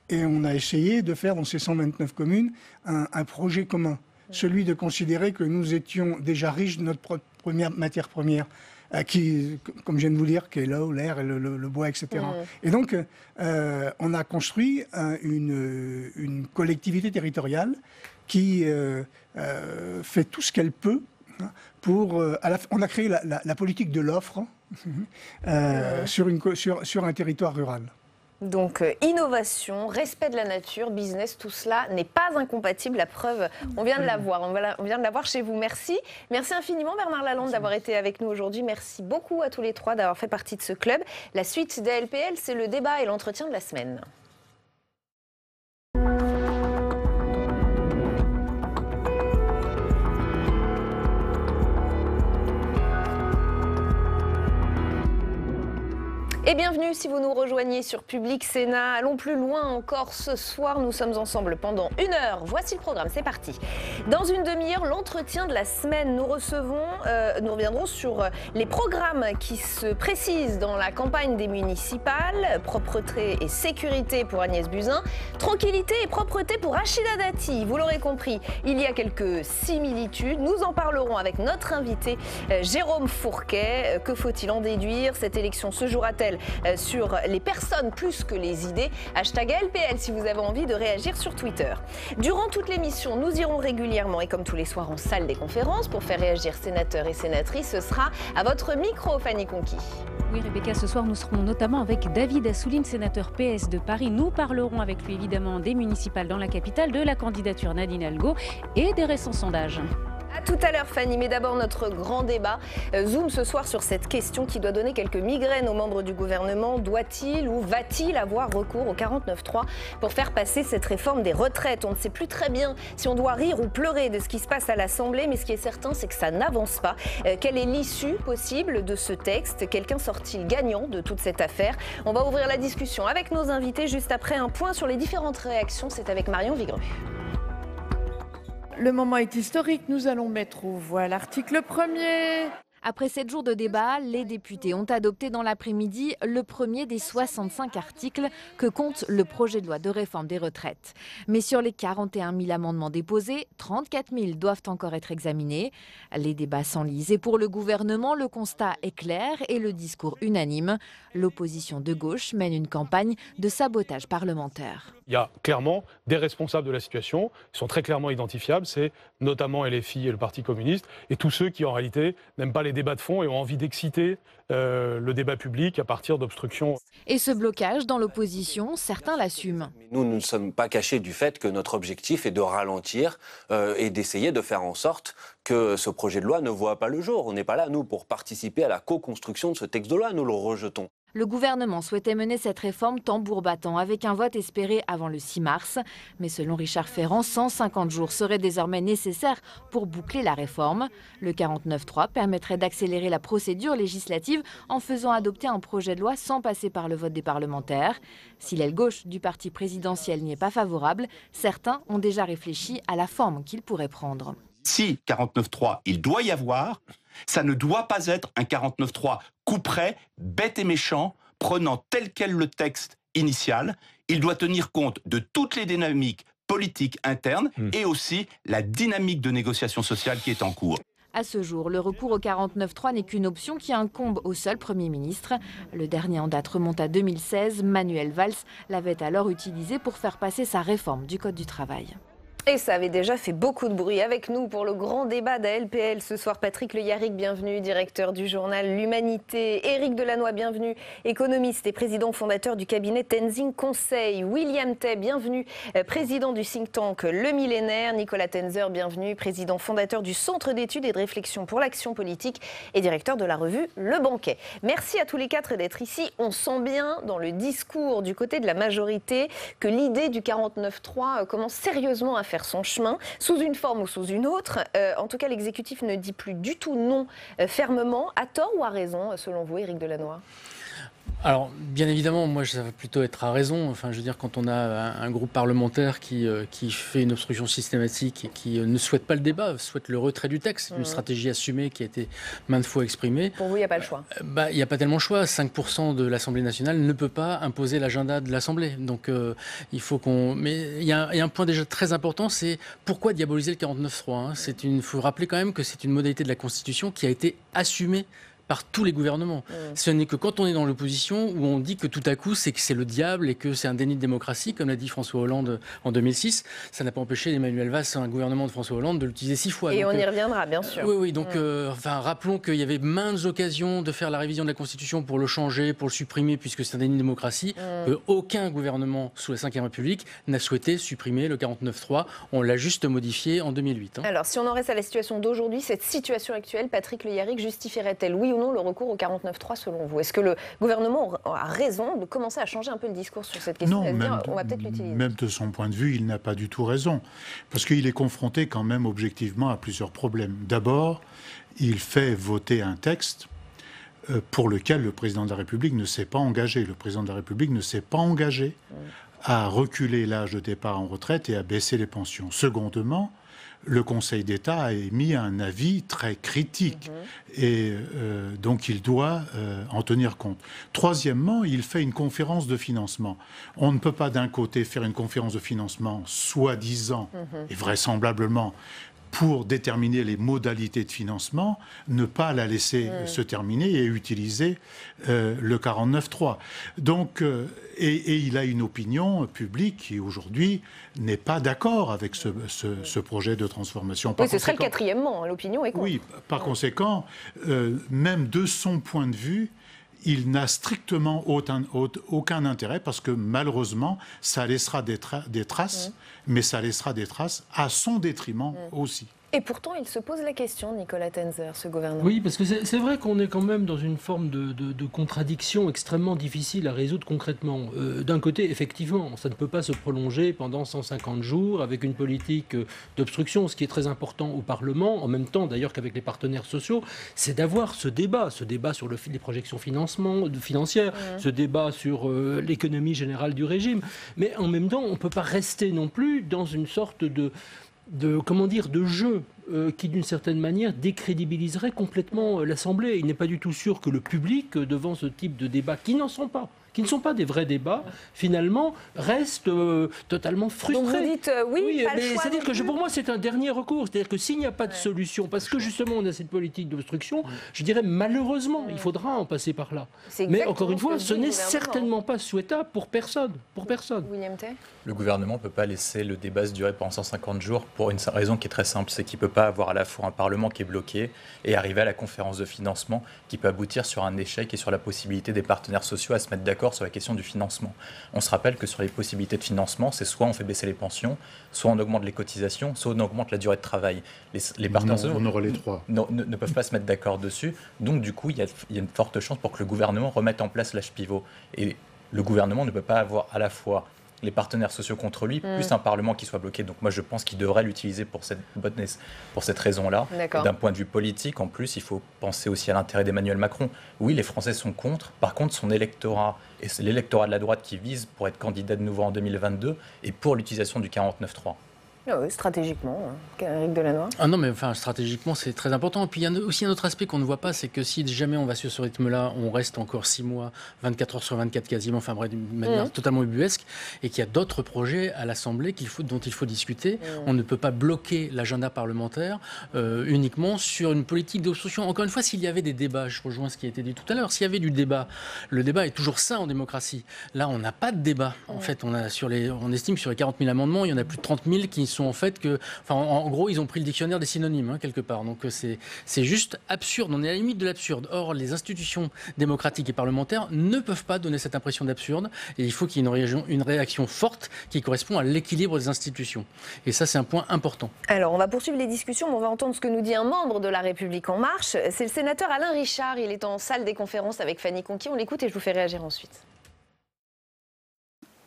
Et on a essayé de faire dans ces 129 communes un projet commun. Celui de considérer que nous étions déjà riches de notre première matière première qui, comme je viens de vous dire, qui est l'eau, l'air, le bois, etc. Et donc, on a construit une collectivité territoriale qui fait tout ce qu'elle peut pour... on a créé la politique de l'offre sur un territoire rural. Donc innovation, respect de la nature, business, tout cela n'est pas incompatible. La preuve, on vient de la voir. On vient de la voir chez vous. Merci. Merci infiniment Bernard Lalande d'avoir été avec nous aujourd'hui. Merci beaucoup à tous les trois d'avoir fait partie de ce club. La suite d'ALPL, c'est le débat et l'entretien de la semaine. Et bienvenue si vous nous rejoignez sur Public Sénat. Allons plus loin encore ce soir. Nous sommes ensemble pendant 1 heure. Voici le programme, c'est parti. Dans une demi-heure, l'entretien de la semaine. Nous reviendrons sur les programmes qui se précisent dans la campagne des municipales. Propreté et sécurité pour Agnès Buzyn. Tranquillité et propreté pour Rachida Dati. Vous l'aurez compris, il y a quelques similitudes. Nous en parlerons avec notre invité Jérôme Fourquet. Que faut-il en déduire? Cette élection se jouera-t-elle sur les personnes plus que les idées? Hashtag ALPL si vous avez envie de réagir sur Twitter. Durant toute l'émission, nous irons régulièrement et comme tous les soirs en salle des conférences pour faire réagir sénateurs et sénatrices. Ce sera à votre micro, Fanny Conquis. Oui, Rebecca, ce soir, nous serons notamment avec David Assouline, sénateur PS de Paris. Nous parlerons avec lui évidemment des municipales dans la capitale, de la candidature Nadine Algo et des récents sondages. À tout à l'heure Fanny, mais d'abord notre grand débat. Zoom ce soir sur cette question qui doit donner quelques migraines aux membres du gouvernement. Doit-il ou va-t-il avoir recours au 49.3 pour faire passer cette réforme des retraites? On ne sait plus très bien si on doit rire ou pleurer de ce qui se passe à l'Assemblée, mais ce qui est certain, c'est que ça n'avance pas. Quelle est l'issue possible de ce texte? Quelqu'un sort-il gagnant de toute cette affaire? On va ouvrir la discussion avec nos invités juste après un point sur les différentes réactions. C'est avec Marion Vigreux. Le moment est historique, nous allons mettre aux voix l'article 1er. Après 7 jours de débat, les députés ont adopté dans l'après-midi le premier des 65 articles que compte le projet de loi de réforme des retraites. Mais sur les 41 000 amendements déposés, 34 000 doivent encore être examinés. Les débats s'enlisent et pour le gouvernement, le constat est clair et le discours unanime. L'opposition de gauche mène une campagne de sabotage parlementaire. Il y a clairement des responsables de la situation, ils sont très clairement identifiables, c'est notamment LFI et le Parti communiste, et tous ceux qui en réalité n'aiment pas les débats de fond et ont envie d'exciter le débat public à partir d'obstructions. Et ce blocage dans l'opposition, certains l'assument. Nous ne sommes pas cachés du fait que notre objectif est de ralentir et d'essayer de faire en sorte que ce projet de loi ne voit pas le jour. On n'est pas là, nous, pour participer à la co-construction de ce texte de loi, nous le rejetons. Le gouvernement souhaitait mener cette réforme tambour battant avec un vote espéré avant le 6 mars. Mais selon Richard Ferrand, 150 jours seraient désormais nécessaires pour boucler la réforme. Le 49.3 permettrait d'accélérer la procédure législative en faisant adopter un projet de loi sans passer par le vote des parlementaires. Si l'aile gauche du parti présidentiel n'y est pas favorable, certains ont déjà réfléchi à la forme qu'il pourrait prendre. Si 49.3, il doit y avoir, ça ne doit pas être un 49.3 couperet, bête et méchant, prenant tel quel le texte initial. Il doit tenir compte de toutes les dynamiques politiques internes et aussi la dynamique de négociation sociale qui est en cours. À ce jour, le recours au 49.3 n'est qu'une option qui incombe au seul Premier ministre. Le dernier en date remonte à 2016. Manuel Valls l'avait alors utilisé pour faire passer sa réforme du Code du travail. Et ça avait déjà fait beaucoup de bruit. Avec nous pour le grand débat d'ALPL ce soir, Patrick Le Yarrick, bienvenue, directeur du journal L'Humanité. Éric Delannoy, bienvenue, économiste et président fondateur du cabinet Tenzing Conseil. William Tay, bienvenue, président du think tank Le Millénaire. Nicolas Tenzer, bienvenue, président fondateur du Centre d'études et de réflexion pour l'action politique et directeur de la revue Le Banquet. Merci à tous les quatre d'être ici. On sent bien dans le discours du côté de la majorité que l'idée du 49.3 commence sérieusement à faire son chemin, sous une forme ou sous une autre. En tout cas, l'exécutif ne dit plus du tout non fermement. À tort ou à raison, selon vous, Éric Delannoy ? Alors, bien évidemment, moi, ça va plutôt être à raison. Enfin, je veux dire, quand on a un groupe parlementaire qui fait une obstruction systématique et qui ne souhaite pas le débat, souhaite le retrait du texte, c'est une stratégie assumée qui a été maintes fois exprimée. Pour vous, il n'y a pas le choix. Il n'y a pas tellement le choix. 5% de l'Assemblée nationale ne peut pas imposer l'agenda de l'Assemblée. Donc, il faut qu'on... Mais il y a un point déjà très important, c'est pourquoi diaboliser le 49.3 ? Il faut rappeler quand même que c'est une modalité de la Constitution qui a été assumée par tous les gouvernements. Ce n'est que quand on est dans l'opposition où on dit que tout à coup c'est le diable et que c'est un déni de démocratie, comme l'a dit François Hollande en 2006. Ça n'a pas empêché Emmanuel Valls, un gouvernement de François Hollande, de l'utiliser 6 fois. Et donc, on y reviendra, bien sûr. Oui, donc rappelons qu'il y avait maintes occasions de faire la révision de la Constitution pour le changer, pour le supprimer, puisque c'est un déni de démocratie. Aucun gouvernement sous la Ve République n'a souhaité supprimer le 49.3. On l'a juste modifié en 2008. Alors, si on en reste à la situation d'aujourd'hui, cette situation actuelle, Patrick Le Yarrick, justifierait-elle, oui ou non, le recours au 49.3 selon vous? Est-ce que le gouvernement a raison de commencer à changer un peu le discours sur cette question? Non, On va peut-être l'utiliser. Même de son point de vue, il n'a pas du tout raison. Parce qu'il est confronté quand même objectivement à plusieurs problèmes. D'abord, il fait voter un texte pour lequel le président de la République ne s'est pas engagé. Le président de la République ne s'est pas engagé à reculer l'âge de départ en retraite et à baisser les pensions. Secondement, le Conseil d'État a émis un avis très critique et donc il doit en tenir compte. Troisièmement, il fait une conférence de financement. On ne peut pas d'un côté faire une conférence de financement soi-disant et vraisemblablement pour déterminer les modalités de financement, ne pas la laisser se terminer et utiliser le 49.3. Donc, et il a une opinion publique qui aujourd'hui n'est pas d'accord avec ce projet de transformation. Oui, ce serait le quatrièmement, l'opinion est contre. Oui, par conséquent, même de son point de vue, il n'a strictement aucun intérêt parce que malheureusement, ça laissera des traces, mais ça laissera des traces à son détriment aussi. Et pourtant, il se pose la question, Nicolas Tenzer, ce gouvernement. Oui, parce que c'est vrai qu'on est quand même dans une forme de contradiction extrêmement difficile à résoudre concrètement. D'un côté, effectivement, ça ne peut pas se prolonger pendant 150 jours avec une politique d'obstruction. Ce qui est très important au Parlement, en même temps d'ailleurs qu'avec les partenaires sociaux, c'est d'avoir ce débat sur les projections financières, ce débat sur l'économie générale du régime. Mais en même temps, on ne peut pas rester non plus dans une sorte de jeu qui, d'une certaine manière, décrédibiliserait complètement l'Assemblée. Il n'est pas du tout sûr que le public, devant ce type de débats, qui ne sont pas des vrais débats, finalement, reste totalement frustré. Donc vous dites oui, pas le choix. C'est-à-dire que pour moi, c'est un dernier recours. C'est-à-dire que s'il n'y a pas de solution, parce que justement, on a cette politique d'obstruction, je dirais malheureusement, il faudra en passer par là. Mais encore une fois, ce n'est certainement pas souhaitable pour personne. William Tay ? Le gouvernement ne peut pas laisser le débat se durer pendant 150 jours pour une raison qui est très simple, c'est qu'il ne peut pas avoir à la fois un Parlement qui est bloqué et arriver à la conférence de financement qui peut aboutir sur un échec et sur la possibilité des partenaires sociaux à se mettre d'accord sur la question du financement. On se rappelle que sur les possibilités de financement, c'est soit on fait baisser les pensions, soit on augmente les cotisations, soit on augmente la durée de travail. Les partenaires sociaux on aura les trois. Ne peuvent pas se mettre d'accord dessus. Donc du coup, il y a une forte chance pour que le gouvernement remette en place l'âge pivot. Et le gouvernement ne peut pas avoir à la fois les partenaires sociaux contre lui, plus un Parlement qui soit bloqué. Donc moi, je pense qu'il devrait l'utiliser pour cette raison-là. D'un point de vue politique, en plus, il faut penser aussi à l'intérêt d'Emmanuel Macron. Oui, les Français sont contre. Par contre, son électorat, et c'est l'électorat de la droite qui vise pour être candidat de nouveau en 2022, et pour l'utilisation du 49.3. Oui, stratégiquement, Éric Delannoy. Ah non, mais enfin, stratégiquement, c'est très important. Et puis, il y a aussi un autre aspect qu'on ne voit pas, c'est que si jamais on va sur ce rythme-là, on reste encore 6 mois, 24 heures sur 24 quasiment, enfin bref, d'une manière totalement ubuesque, et qu'il y a d'autres projets à l'Assemblée dont il faut discuter. On ne peut pas bloquer l'agenda parlementaire uniquement sur une politique d'obstruction. Encore une fois, s'il y avait des débats, je rejoins ce qui a été dit tout à l'heure, s'il y avait du débat, le débat est toujours sain en démocratie. Là, on n'a pas de débat. En fait, on estime que sur les 40 000 amendements, il y en a plus de 30 000 qui sont en fait en gros, ils ont pris le dictionnaire des synonymes quelque part. Donc c'est juste absurde. On est à la limite de l'absurde. Or, les institutions démocratiques et parlementaires ne peuvent pas donner cette impression d'absurde. Et il faut qu'il y ait une réaction forte qui correspond à l'équilibre des institutions. Et ça, c'est un point important. Alors, on va poursuivre les discussions, mais on va entendre ce que nous dit un membre de La République En Marche. C'est le sénateur Alain Richard. Il est en salle des conférences avec Fanny Conquis. On l'écoute et je vous fais réagir ensuite.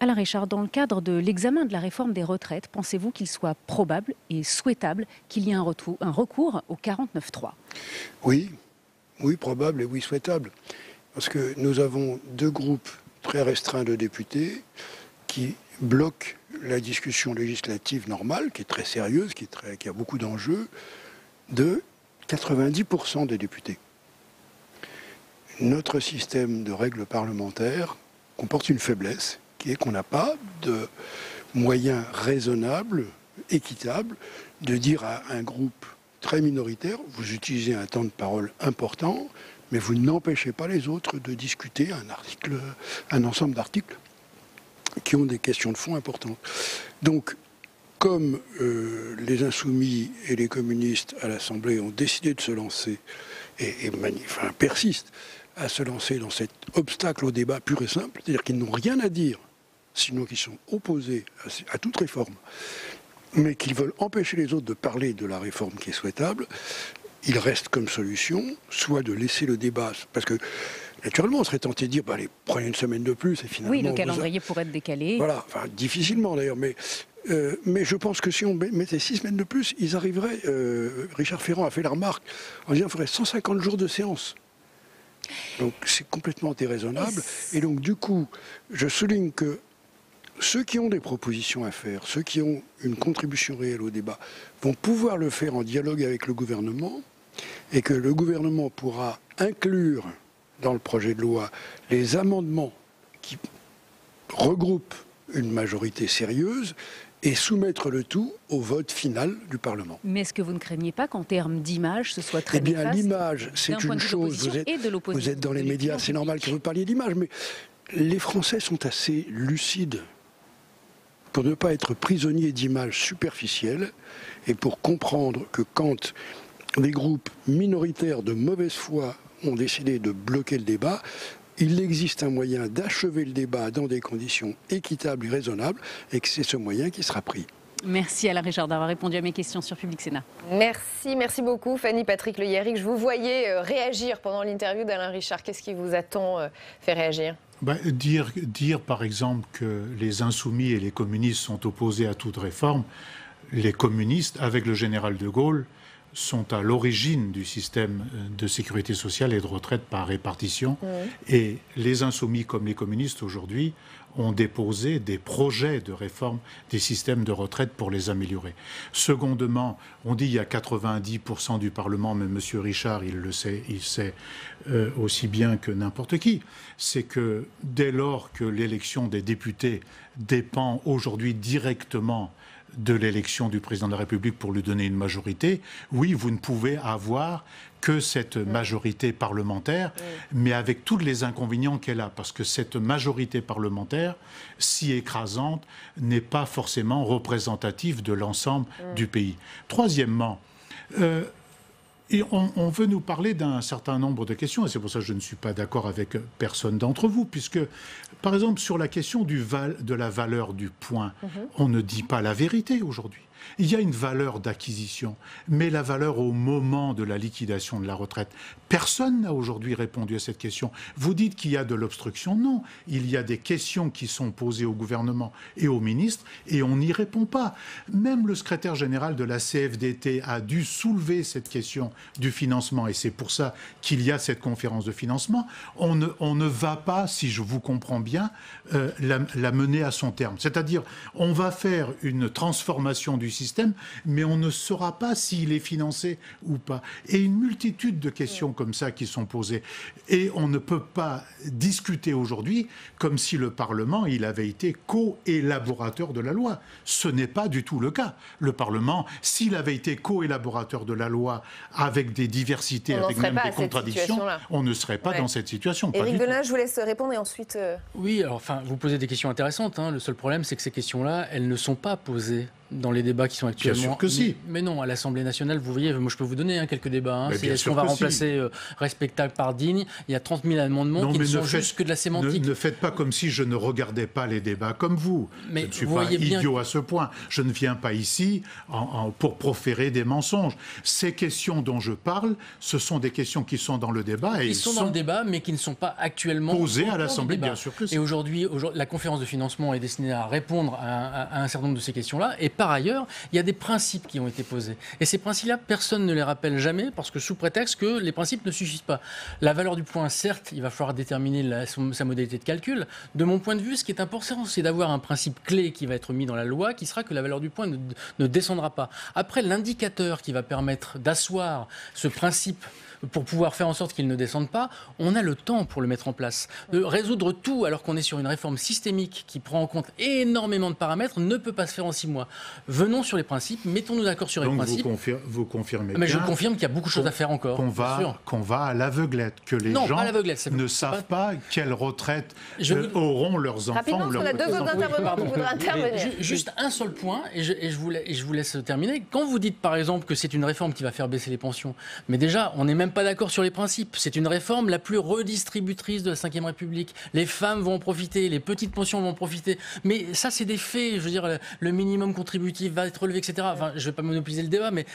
Alain Richard, dans le cadre de l'examen de la réforme des retraites, pensez-vous qu'il soit probable et souhaitable qu'il y ait un recours au 49.3 ? Oui, probable et oui, souhaitable. Parce que nous avons 2 groupes très restreints de députés qui bloquent la discussion législative normale, qui est très sérieuse, qui a beaucoup d'enjeux, de 90% des députés. Notre système de règles parlementaires comporte une faiblesse, qui est qu'on n'a pas de moyens raisonnables, équitables, de dire à un groupe très minoritaire, vous utilisez un temps de parole important, mais vous n'empêchez pas les autres de discuter un ensemble d'articles qui ont des questions de fond importantes. Donc, comme les Insoumis et les communistes à l'Assemblée ont décidé de se lancer, persistent à se lancer dans cet obstacle au débat pur et simple, c'est-à-dire qu'ils n'ont rien à dire, sinon qu'ils sont opposés à toute réforme, mais qu'ils veulent empêcher les autres de parler de la réforme qui est souhaitable, il reste comme solution soit de laisser le débat, parce que naturellement on serait tenté de dire allez, prenez une semaine de plus et finalement... Oui, le calendrier pourrait être décalé. Voilà, enfin, difficilement d'ailleurs, mais je pense que si on mettait 6 semaines de plus, ils arriveraient, Richard Ferrand a fait la remarque, en disant qu'il faudrait 150 jours de séance. Donc c'est complètement déraisonnable. Et donc du coup, je souligne que ceux qui ont des propositions à faire, ceux qui ont une contribution réelle au débat, vont pouvoir le faire en dialogue avec le gouvernement, et que le gouvernement pourra inclure dans le projet de loi les amendements qui regroupent une majorité sérieuse et soumettre le tout au vote final du Parlement. Mais est-ce que vous ne craignez pas qu'en termes d'image, ce soit très néfaste ? l'image, c'est une chose. Vous êtes dans les médias, c'est normal que vous parliez d'image, mais les Français sont assez lucides pour ne pas être prisonniers d'images superficielles et pour comprendre que quand des groupes minoritaires de mauvaise foi ont décidé de bloquer le débat, il existe un moyen d'achever le débat dans des conditions équitables et raisonnables, et que c'est ce moyen qui sera pris. Merci Alain Richard d'avoir répondu à mes questions sur Public Sénat. Merci beaucoup Fanny Patrick Le Hiéric. Je vous voyais réagir pendant l'interview d'Alain Richard. Qu'est-ce qui vous a tant fait réagir ? Dire par exemple que les insoumis et les communistes sont opposés à toute réforme, les communistes, avec le général de Gaulle, sont à l'origine du système de sécurité sociale et de retraite par répartition. Et les insoumis comme les communistes aujourd'hui ont déposé des projets de réforme des systèmes de retraite pour les améliorer. Secondement, on dit qu'il y a 90% du Parlement, mais M. Richard, il le sait, il sait aussi bien que n'importe qui, c'est que dès lors que l'élection des députés dépend aujourd'hui directement de l'élection du président de la République pour lui donner une majorité, oui, vous ne pouvez avoir que cette majorité parlementaire, mais avec tous les inconvénients qu'elle a, parce que cette majorité parlementaire, si écrasante, n'est pas forcément représentative de l'ensemble du pays. Troisièmement, et on veut nous parler d'un certain nombre de questions, et c'est pour ça que je ne suis pas d'accord avec personne d'entre vous, puisque, par exemple, sur la question de la valeur du point, on ne dit pas la vérité aujourd'hui. Il y a une valeur d'acquisition, mais la valeur au moment de la liquidation de la retraite. Personne n'a aujourd'hui répondu à cette question. Vous dites qu'il y a de l'obstruction. Non, il y a des questions qui sont posées au gouvernement et au ministre et on n'y répond pas. Même le secrétaire général de la CFDT a dû soulever cette question du financement et c'est pour ça qu'il y a cette conférence de financement. On ne va pas, si je vous comprends bien, la mener à son terme. C'est-à-dire, on va faire une transformation du système, mais on ne saura pas s'il est financé ou pas. Et une multitude de questions comme ça qui sont posées. Et on ne peut pas discuter aujourd'hui comme si le Parlement, il avait été co-élaborateur de la loi. Ce n'est pas du tout le cas. Le Parlement, s'il avait été co-élaborateur de la loi avec des diversités, avec même des contradictions, on ne serait pas dans cette situation. Éric Velin, je vous laisse répondre et ensuite... Oui, alors enfin, vous posez des questions intéressantes. Le seul problème, c'est que ces questions-là, elles ne sont pas posées dans les débats qui sont actuellement... Bien sûr que si. Mais non, à l'Assemblée nationale, vous voyez, moi je peux vous donner quelques débats. Est-ce qu'on va remplacer respectable par digne ? Il y a 30 000 amendements qui ne sont juste que de la sémantique. Ne faites pas comme si je ne regardais pas les débats comme vous. Mais je ne suis pas idiot à ce point. Je ne viens pas ici pour proférer des mensonges. Ces questions dont je parle, ce sont des questions qui sont dans le débat. Ils sont dans le débat, mais qui ne sont pas actuellement posées à l'Assemblée, bien sûr que si. Et aujourd'hui, la conférence de financement est destinée à répondre à un certain nombre de ces questions-là. Et par ailleurs, il y a des principes qui ont été posés. Et ces principes-là, personne ne les rappelle jamais parce que sous prétexte que les principes ne suffisent pas. La valeur du point, certes, il va falloir déterminer sa modalité de calcul. De mon point de vue, ce qui est important, c'est d'avoir un principe clé qui va être mis dans la loi, qui sera que la valeur du point ne descendra pas. Après, l'indicateur qui va permettre d'asseoir ce principe pour pouvoir faire en sorte qu'il ne descende pas, on a le temps pour le mettre en place. Résoudre tout alors qu'on est sur une réforme systémique qui prend en compte énormément de paramètres ne peut pas se faire en 6 mois. Venons sur les principes, mettons-nous d'accord sur les principes. Vous confirmez Mais je bien confirme qu'il y a beaucoup de choses à faire encore. Qu'on va à l'aveuglette, que les gens ne savent pas quelles retraites auront leurs enfants. Rapidement, parce qu'on a 2 autres intervenants qui voudraient intervenir. Juste un seul point, et je vous laisse terminer. Quand vous dites par exemple que c'est une réforme qui va faire baisser les pensions, mais déjà, on n'est même pas d'accord sur les principes. C'est une réforme la plus redistributrice de la Ve République. Les femmes vont en profiter, les petites pensions vont en profiter. Mais ça, c'est des faits. Je veux dire, le minimum contributif va être relevé, etc. Enfin, je ne vais pas monopoliser le débat, mais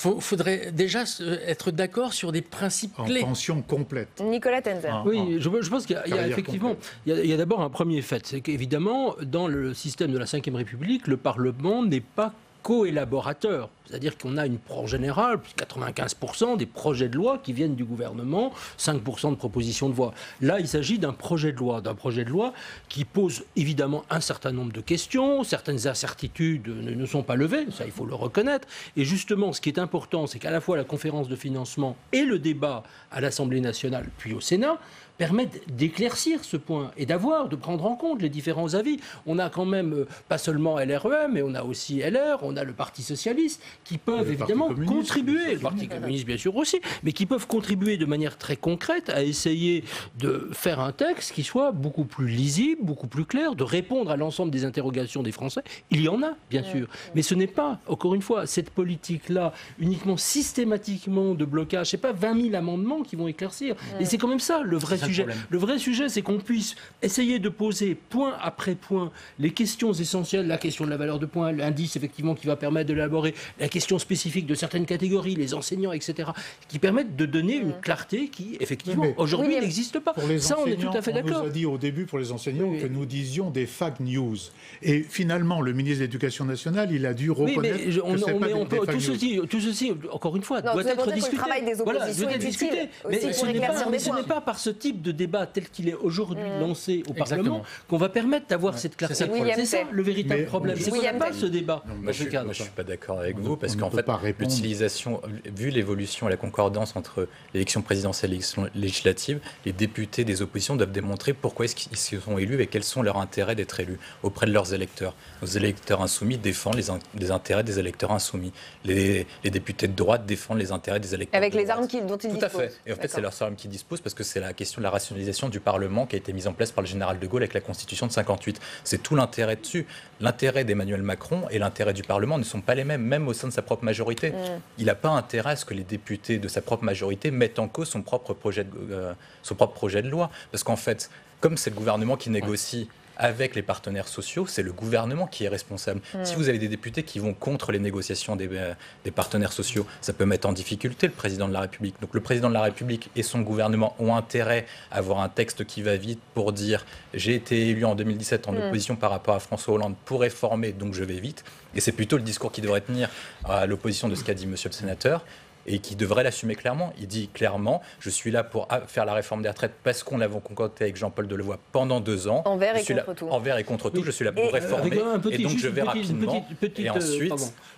il faudrait déjà être d'accord sur des principes clés. En pension complète. Nicolas Tenzer. Oui, je pense qu'il y a effectivement, il y a d'abord un premier fait, c'est qu'évidemment, dans le système de la Ve République, le Parlement n'est pas co-élaborateur. C'est-à-dire qu'on a une en général, 95% des projets de loi qui viennent du gouvernement, 5% de propositions de loi. Là, il s'agit d'un projet de loi qui pose évidemment un certain nombre de questions, certaines incertitudes ne sont pas levées, ça il faut le reconnaître. Et justement, ce qui est important, c'est qu'à la fois la conférence de financement et le débat à l'Assemblée nationale puis au Sénat permettent d'éclaircir ce point et de prendre en compte les différents avis. On a quand même pas seulement LREM, mais on a aussi LR, on a le Parti socialiste, qui peuvent évidemment contribuer, le Parti communiste bien sûr aussi, mais qui peuvent contribuer de manière très concrète à essayer de faire un texte qui soit beaucoup plus lisible, beaucoup plus clair, de répondre à l'ensemble des interrogations des Français. Il y en a, bien sûr, mais ce n'est pas, encore une fois, cette politique-là, uniquement systématiquement de blocage, c'est pas 20 000 amendements qui vont éclaircir. Et c'est quand même ça, le vrai sujet. Le vrai sujet, c'est qu'on puisse essayer de poser point après point les questions essentielles, la question de la valeur de points, l'indice effectivement qui va permettre de l'élaborer, la question spécifique de certaines catégories, les enseignants, etc., qui permettent de donner une clarté qui, effectivement, aujourd'hui n'existe pas. Ça, on est tout à fait d'accord. On nous a dit au début, pour les enseignants, que nous disions des fake news. Et finalement, le ministre de l'Éducation nationale, il a dû reconnaître que c'est pas des fake news. Tout ceci, encore une fois, doit être discuté. Le travail des oppositions est utile mais ce n'est pas par ce type de débat tel qu'il est aujourd'hui lancé au Parlement qu'on va permettre d'avoir cette clarté. C'est ça le véritable problème. C'est qu'on n'a pas ce débat. Moi, je ne suis pas d'accord avec vous, parce qu'en fait, l'utilisation, vu l'évolution et la concordance entre l'élection présidentielle et l'élection législative, les députés des oppositions doivent démontrer pourquoi est-ce qu'ils se sont élus et quels sont leurs intérêts d'être élus auprès de leurs électeurs. Nos électeurs insoumis défendent les intérêts des électeurs insoumis. Les députés de droite défendent les intérêts des électeurs avec de les armes dont ils disposent. Tout à fait. Et en fait, c'est leurs armes qu'ils disposent, parce que c'est la question de la rationalisation du Parlement qui a été mise en place par le général de Gaulle avec la Constitution de 58. C'est tout l'intérêt dessus. L'intérêt d'Emmanuel Macron et l'intérêt du Parlement ne sont pas les mêmes, même au sein de sa propre majorité. Il n'a pas intérêt à ce que les députés de sa propre majorité mettent en cause son propre projet de loi. Parce qu'en fait, comme c'est le gouvernement qui négocie avec les partenaires sociaux, c'est le gouvernement qui est responsable. Si vous avez des députés qui vont contre les négociations des partenaires sociaux, ça peut mettre en difficulté le président de la République. Donc le président de la République et son gouvernement ont intérêt à avoir un texte qui va vite pour dire « j'ai été élu en 2017 en opposition par rapport à François Hollande pour réformer, donc je vais vite ». Et c'est plutôt le discours qui devrait tenir à l'opposition de ce qu'a dit monsieur le sénateur, et qui devrait l'assumer clairement. Il dit clairement, je suis là pour faire la réforme des retraites parce qu'on l'avait concocté avec Jean-Paul Delevoye pendant 2 ans. Envers et contre tout. Envers et contre tout, je suis là pour réformer. Et donc je vais rapidement.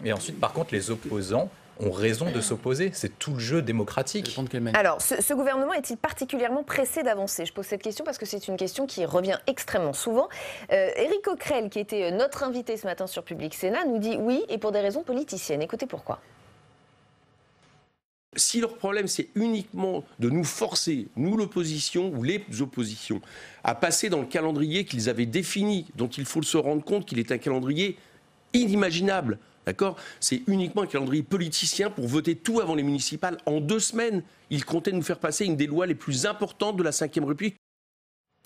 Et ensuite, par contre, les opposants ont raison de s'opposer. C'est tout le jeu démocratique. Alors, ce gouvernement est-il particulièrement pressé d'avancer? Je pose cette question parce que c'est une question qui revient extrêmement souvent. Éric Coquerel, qui était notre invité ce matin sur Public Sénat, nous dit oui, et pour des raisons politiciennes. Écoutez pourquoi. Si leur problème, c'est uniquement de nous forcer, nous l'opposition ou les oppositions, à passer dans le calendrier qu'ils avaient défini, dont il faut se rendre compte qu'il est un calendrier inimaginable, d'accord ? C'est uniquement un calendrier politicien pour voter tout avant les municipales. En 2 semaines, ils comptaient nous faire passer une des lois les plus importantes de la Ve République.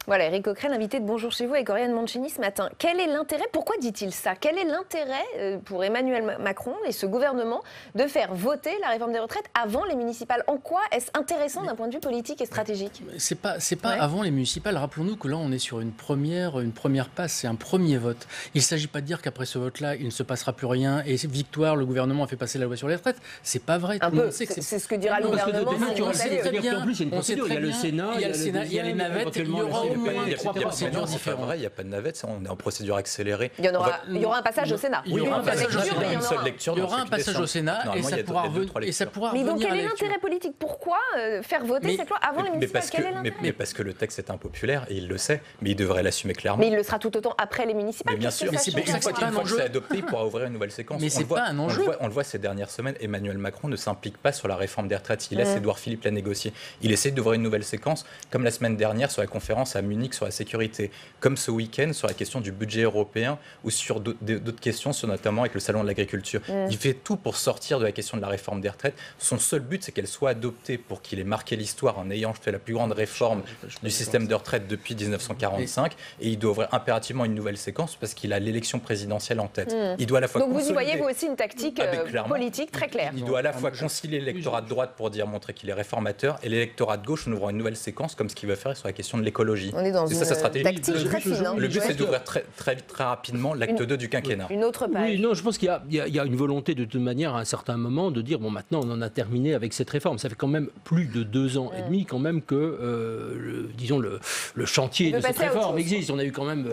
Voilà, Éric Coquerel, invité de Bonjour chez vous avec Oriane Mancini ce matin. Quel est l'intérêt, pourquoi dit-il ça? Quel est l'intérêt pour Emmanuel Macron et ce gouvernement de faire voter la réforme des retraites avant les municipales? En quoi est-ce intéressant d'un point de vue politique et stratégique? C'est pas avant les municipales. Rappelons-nous que là, on est sur une première passe, c'est un premier vote. Il ne s'agit pas de dire qu'après ce vote-là, il ne se passera plus rien et victoire, le gouvernement a fait passer la loi sur les retraites. C'est pas vrai. C'est ce que dira le gouvernement. En plus, il y a une procédure. Il y a le Sénat, il y a les navettes, il y aura procédures différentes. Il n'y a pas de navette, on est en procédure accélérée. Il y aura un passage au Sénat. Il y aura un passage au Sénat et ça pourra revenir. Mais donc quel est l'intérêt politique? Pourquoi faire voter cette loi avant les municipales? Mais parce que le texte est impopulaire et il le sait, mais il devrait l'assumer clairement. Mais il le sera tout autant après les municipales. Mais bien sûr, une fois que c'est adopté, il pourra ouvrir une nouvelle séquence. Mais c'est pas un enjeu. On le voit ces dernières semaines, Emmanuel Macron ne s'implique pas sur la réforme des retraites. Il laisse Édouard Philippe la négocier. Il essaie d'ouvrir une nouvelle séquence, comme la semaine dernière sur la conférence à Munich sur la sécurité, comme ce week-end sur la question du budget européen ou sur d'autres questions, notamment avec le salon de l'agriculture. Il fait tout pour sortir de la question de la réforme des retraites. Son seul but, c'est qu'elle soit adoptée pour qu'il ait marqué l'histoire en ayant fait la plus grande réforme du système de retraite depuis 1945. Et il doit ouvrir impérativement une nouvelle séquence parce qu'il a l'élection présidentielle en tête. Il doit à la fois donc vous y voyez vous aussi une tactique politique très claire. Il doit à la fois concilier l'électorat de droite pour montrer qu'il est réformateur et l'électorat de gauche en ouvrant une nouvelle séquence comme ce qu'il veut faire sur la question de l'écologie. On est dans une tactique très fine. Le but, c'est d'ouvrir très rapidement l'acte 2 du quinquennat. Une autre page. Oui, non, je pense qu'il y a une volonté de toute manière à un certain moment de dire bon, maintenant on en a terminé avec cette réforme. Ça fait quand même plus de 2 ans et demi quand même que disons le chantier de cette réforme existe. On a eu quand même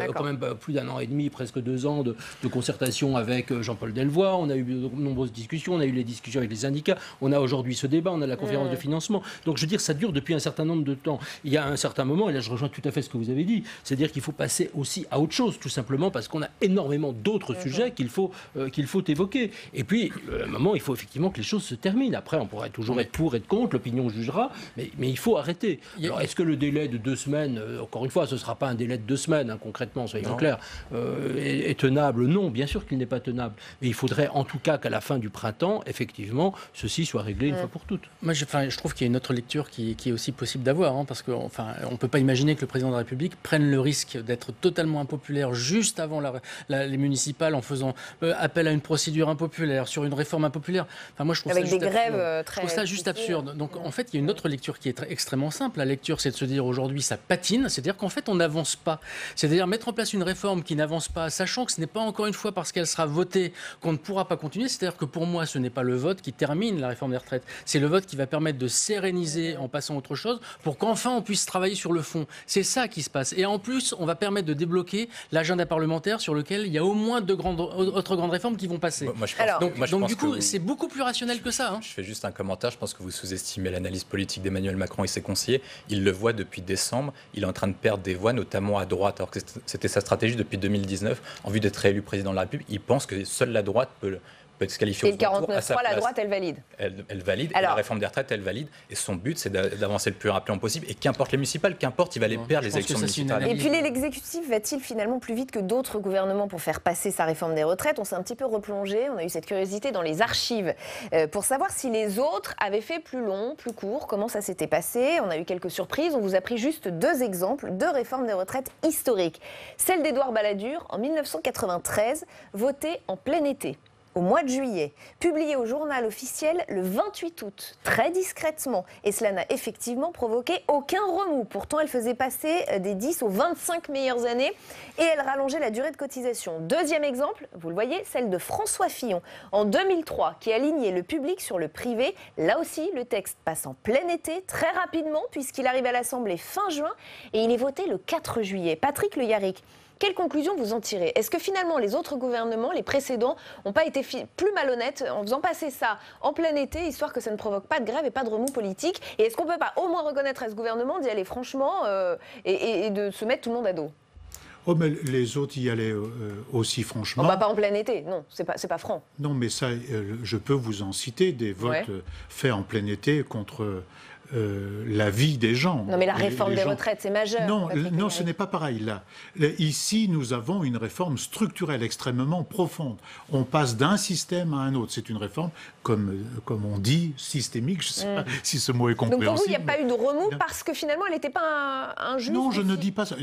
plus d'1 an et demi, presque 2 ans de concertation avec Jean-Paul Delevoye. On a eu de nombreuses discussions. On a eu les discussions avec les syndicats. On a aujourd'hui ce débat. On a la conférence de financement. Donc je veux dire, ça dure depuis un certain nombre de temps. Il y a un certain moment, et là je rejoins tout à fait ce que vous avez dit, c'est-à-dire qu'il faut passer aussi à autre chose, tout simplement parce qu'on a énormément d'autres sujets qu'il faut évoquer. Et puis, à un moment, il faut effectivement que les choses se terminent. Après, on pourrait toujours être pour, être contre, l'opinion jugera, mais il faut arrêter. Alors, est-ce que le délai de 2 semaines, encore une fois, ce ne sera pas un délai de 2 semaines, hein, concrètement, soyons clairs, est tenable? Non, bien sûr qu'il n'est pas tenable. Mais il faudrait en tout cas qu'à la fin du printemps, effectivement, ceci soit réglé une fois pour toutes. Moi, je trouve qu'il y a une autre lecture qui est aussi possible d'avoir, hein, parce qu'on ne peut pas imaginer que le président de la République prenne le risque d'être totalement impopulaire juste avant les municipales en faisant appel à une procédure impopulaire, sur une réforme impopulaire. Enfin, moi, je trouve avec ça des grèves très... Je trouve ça juste absurde. Donc, en fait, il y a une autre lecture qui est extrêmement simple. La lecture, c'est de se dire aujourd'hui, ça patine, c'est-à-dire qu'en fait, on n'avance pas. C'est-à-dire mettre en place une réforme qui n'avance pas, sachant que ce n'est pas encore une fois parce qu'elle sera votée qu'on ne pourra pas continuer. C'est-à-dire que pour moi, ce n'est pas le vote qui termine la réforme des retraites. C'est le vote qui va permettre de séréniser en passant à autre chose pour qu'enfin on puisse travailler sur le fond. C'est ça qui se passe. Et en plus, on va permettre de débloquer l'agenda parlementaire sur lequel il y a au moins autres grandes réformes qui vont passer. Donc du coup, c'est beaucoup plus rationnel que ça. Hein. Je fais juste un commentaire. Je pense que vous sous-estimez l'analyse politique d'Emmanuel Macron et ses conseillers. Il le voit depuis décembre. Il est en train de perdre des voix, notamment à droite, alors que c'était sa stratégie depuis 2019. En vue d'être réélu président de la République, il pense que seule la droite peut être qualifiée au second tour. Et le 49.3, la droite, elle valide. Elle valide. Alors, et la réforme des retraites, elle valide. Et son but, c'est d'avancer le plus rapidement possible. Et qu'importe les municipales, qu'importe, il va les perdre, les élections municipales. Et puis l'exécutif va-t-il finalement plus vite que d'autres gouvernements pour faire passer sa réforme des retraites? On s'est un petit peu replongé. On a eu cette curiosité dans les archives pour savoir si les autres avaient fait plus long, plus court, comment ça s'était passé. On a eu quelques surprises. On vous a pris juste 2 exemples de réformes des retraites historiques. Celle d'Édouard Balladur en 1993, votée en plein été. Au mois de juillet, publié au journal officiel le 28 août, très discrètement. Et cela n'a effectivement provoqué aucun remous. Pourtant, elle faisait passer des 10 aux 25 meilleures années et elle rallongeait la durée de cotisation. Deuxième exemple, vous le voyez, celle de François Fillon en 2003, qui alignait le public sur le privé. Là aussi, le texte passe en plein été, très rapidement, puisqu'il arrive à l'Assemblée fin juin et il est voté le 4 juillet. Patrick Le Yarrick, quelle conclusion vous en tirez? Est-ce que finalement les autres gouvernements, les précédents, n'ont pas été plus malhonnêtes en faisant passer ça en plein été, histoire que ça ne provoque pas de grève et pas de remous politique? Et est-ce qu'on ne peut pas au moins reconnaître à ce gouvernement d'y aller franchement et de se mettre tout le monde à dos? Oh, mais les autres y allaient aussi franchement. Pas en plein été, non, c'est pas franc. Non, mais ça, je peux vous en citer, des votes faits en plein été contre la vie des gens. Non, mais la réforme des retraites, c'est majeur. Non, ce n'est pas pareil. Là, ici, nous avons une réforme structurelle extrêmement profonde. On passe d'un système à un autre. C'est une réforme, comme on dit, systémique. Je ne sais pas si ce mot est compréhensible. Donc pour vous, il n'y a pas eu de remous parce que finalement, elle n'était pas injuste? Non, je ne dis pas ça.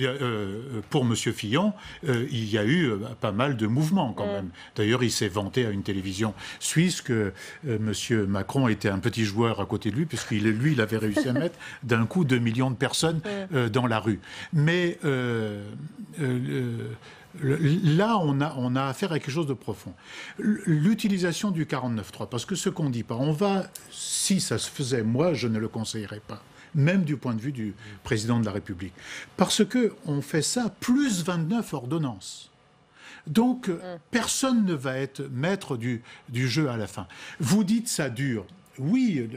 Pour M. Fillon, il y a eu pas mal de mouvements quand même. D'ailleurs, il s'est vanté à une télévision suisse que M. Macron était un petit joueur à côté de lui, puisqu'il il avait réussi à mettre d'un coup 2 millions de personnes dans la rue. Mais là, on a affaire à quelque chose de profond. L'utilisation du 49.3, parce que ce qu'on ne dit pas, si ça se faisait, moi, je ne le conseillerais pas. même du point de vue du président de la République. Parce qu'on fait ça plus 29 ordonnances. Donc, personne ne va être maître du jeu à la fin. Vous dites ça dure. Oui,